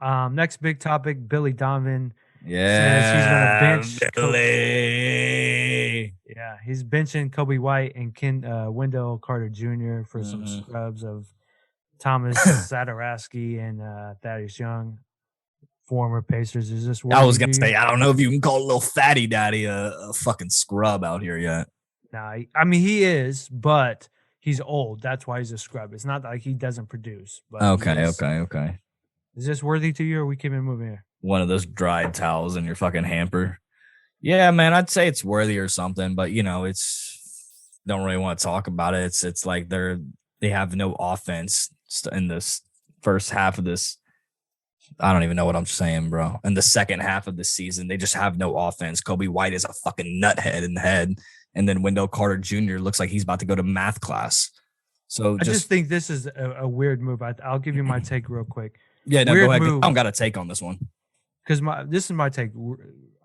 Speaker 2: Next big topic, Billy Donovan.
Speaker 1: Yeah,
Speaker 2: he's gonna bench
Speaker 1: Billy.
Speaker 2: Yeah, he's benching Kobe White and Wendell Carter Jr. for some scrubs of Thomas Satoransky and Thaddeus Young, former Pacers. Is this
Speaker 1: I was
Speaker 2: worthy
Speaker 1: gonna
Speaker 2: to
Speaker 1: say,
Speaker 2: you?
Speaker 1: I don't know if you can call little fatty daddy a fucking scrub out here yet.
Speaker 2: Nah, I mean he is, but he's old. That's why he's a scrub. It's not like he doesn't produce, but
Speaker 1: Okay.
Speaker 2: Is this worthy to you, or are we keep it moving here?
Speaker 1: One of those dried towels in your fucking hamper. Yeah, man, I'd say it's worthy or something, but it's don't really want to talk about it. It's like they have no offense in this first half of this. I don't even know what I'm saying, bro. In the second half of the season, they just have no offense. Kobe White is a fucking nuthead in the head, and then Wendell Carter Jr. looks like he's about to go to math class. So
Speaker 2: I just think this is a weird move. I'll give you my take real quick.
Speaker 1: Yeah, no,
Speaker 2: weird
Speaker 1: go ahead.
Speaker 2: Move.
Speaker 1: I don't got a take on this one.
Speaker 2: Because this is my take.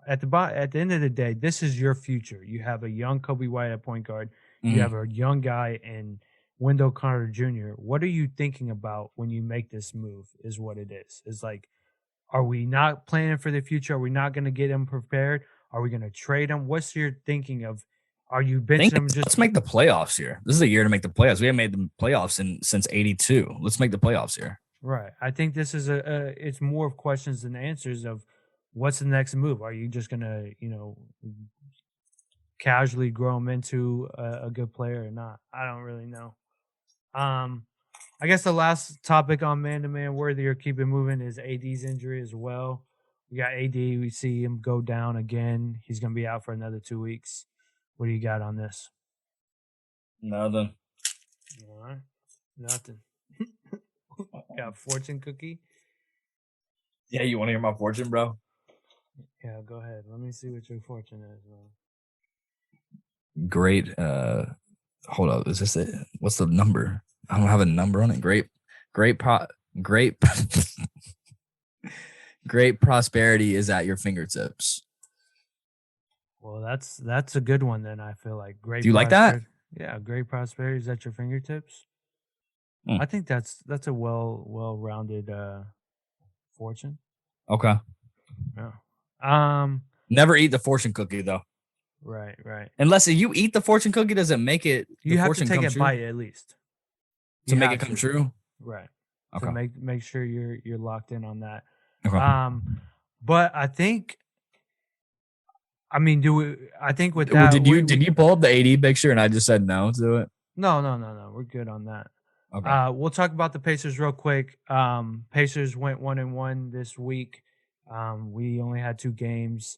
Speaker 2: At the end of the day, this is your future. You have a young Kobe White at point guard. You have a young guy in Wendell Carter Jr. What are you thinking about when you make this move? Is what it is. It's like, are we not planning for the future? Are we not going to get him prepared? Are we going to trade him? What's your thinking of? Are you benching him?
Speaker 1: Let's make the playoffs here. This is a year to make the playoffs. We haven't made the playoffs since '82. Let's make the playoffs here.
Speaker 2: Right. I think this is it's more of questions than answers of what's the next move. Are you just gonna, casually grow him into a good player or not? I don't really know. I guess the last topic on man-to-man worthy or keep it moving is AD's injury as well. We got AD. We see him go down again. He's gonna be out for another 2 weeks. What do you got on this?
Speaker 1: Nothing.
Speaker 2: All right. Nothing. Got a fortune cookie?
Speaker 1: Yeah, you want to hear my fortune, bro?
Speaker 2: Yeah, go ahead. Let me see what your fortune is, man.
Speaker 1: Great. Hold up. Is this it? What's the number? I don't have a number on it. Great prosperity is at your fingertips.
Speaker 2: Well, that's a good one then. I feel like great.
Speaker 1: Do you like that?
Speaker 2: Yeah, great prosperity is at your fingertips. I think that's a well-rounded fortune.
Speaker 1: Okay.
Speaker 2: Yeah.
Speaker 1: Never eat the fortune cookie though.
Speaker 2: Right.
Speaker 1: Unless you eat the fortune cookie, does it make it?
Speaker 2: You have to take a bite at least
Speaker 1: to make it come true.
Speaker 2: Right.
Speaker 1: Okay.
Speaker 2: To make sure you're locked in on that.
Speaker 1: Okay.
Speaker 2: But I think. I mean, I think with that.
Speaker 1: Did you pull up the AD picture and I just said no to it?
Speaker 2: No. We're good on that.
Speaker 1: Okay.
Speaker 2: We'll talk about the Pacers real quick. Pacers went 1-1 this week. We only had 2 games.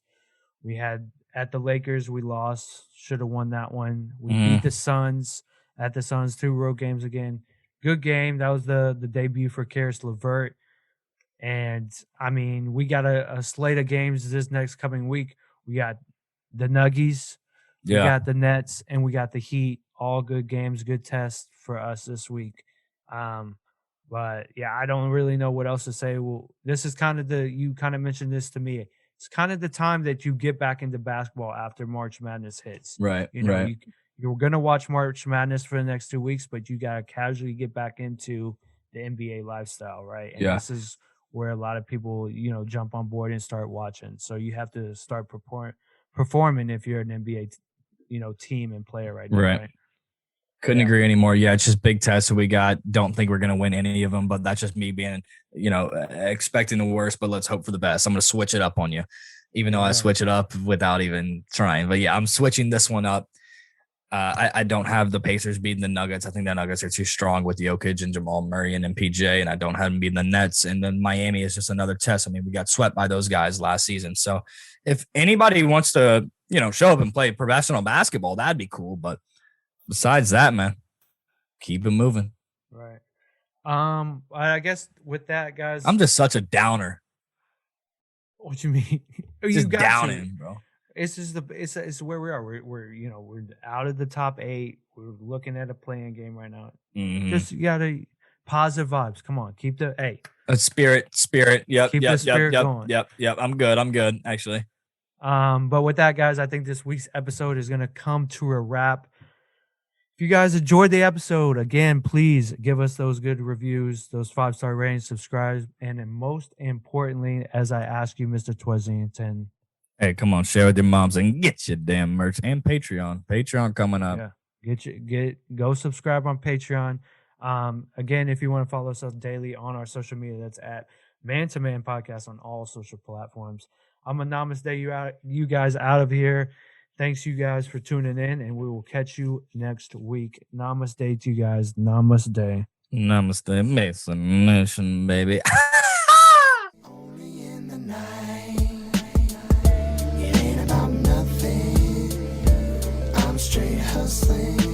Speaker 2: We had at the Lakers, we lost. Should have won that one. We beat the Suns at the Suns, 2 road games again. Good game. That was the debut for Karis LeVert. And I mean, we got a slate of games this next coming week. We got the Nuggies, we got the Nets, and we got the Heat. All good games, good tests for us this week. But yeah, I don't really know what else to say. Well, this is kind of you kind of mentioned this to me. It's kind of the time that you get back into basketball after March Madness hits.
Speaker 1: Right.
Speaker 2: You're going to watch March Madness for the next 2 weeks, but you got to casually get back into the NBA lifestyle, right? And this is where a lot of people, jump on board and start watching. So you have to start performing if you're an NBA, team and player right now. Right.
Speaker 1: Couldn't agree anymore. Yeah, it's just big tests that we got. Don't think we're going to win any of them, but that's just me being, expecting the worst, but let's hope for the best. I'm going to switch it up on you, even though I switch it up without even trying. But yeah, I'm switching this one up. I don't have the Pacers beating the Nuggets. I think the Nuggets are too strong with Jokic and Jamal Murray and MPJ, and I don't have them beating the Nets. And then Miami is just another test. I mean, we got swept by those guys last season. So if anybody wants to, show up and play professional basketball, that'd be cool. But besides that, man, keep it moving.
Speaker 2: Right. I guess with that, guys,
Speaker 1: I'm just such a downer.
Speaker 2: What you mean?
Speaker 1: Just downing, bro.
Speaker 2: It's just it's where we are. We're out of the top 8. We're looking at a playing game right now. Just you gotta positive vibes. Come on, keep the
Speaker 1: spirit. Yep.
Speaker 2: Keep the spirit going.
Speaker 1: Yep. I'm good actually.
Speaker 2: But with that, guys, I think this week's episode is gonna come to a wrap. If you guys enjoyed the episode, again, please give us those good reviews, those 5-star ratings, subscribe, and then most importantly, as I ask you, Mr. Twazington.
Speaker 1: Hey, come on, share with your moms and get your damn merch and Patreon. Patreon coming up.
Speaker 2: Yeah, go subscribe on Patreon. Again, if you want to follow us daily on our social media, that's at Man to Man Podcast on all social platforms. I'm gonna namaste you guys out of here. Thanks you guys for tuning in, and we will catch you next week. Namaste to you guys. Namaste.
Speaker 1: Namaste, Mason Nation, baby.
Speaker 3: Only in the night. It ain't about nothing. I'm straight hustling.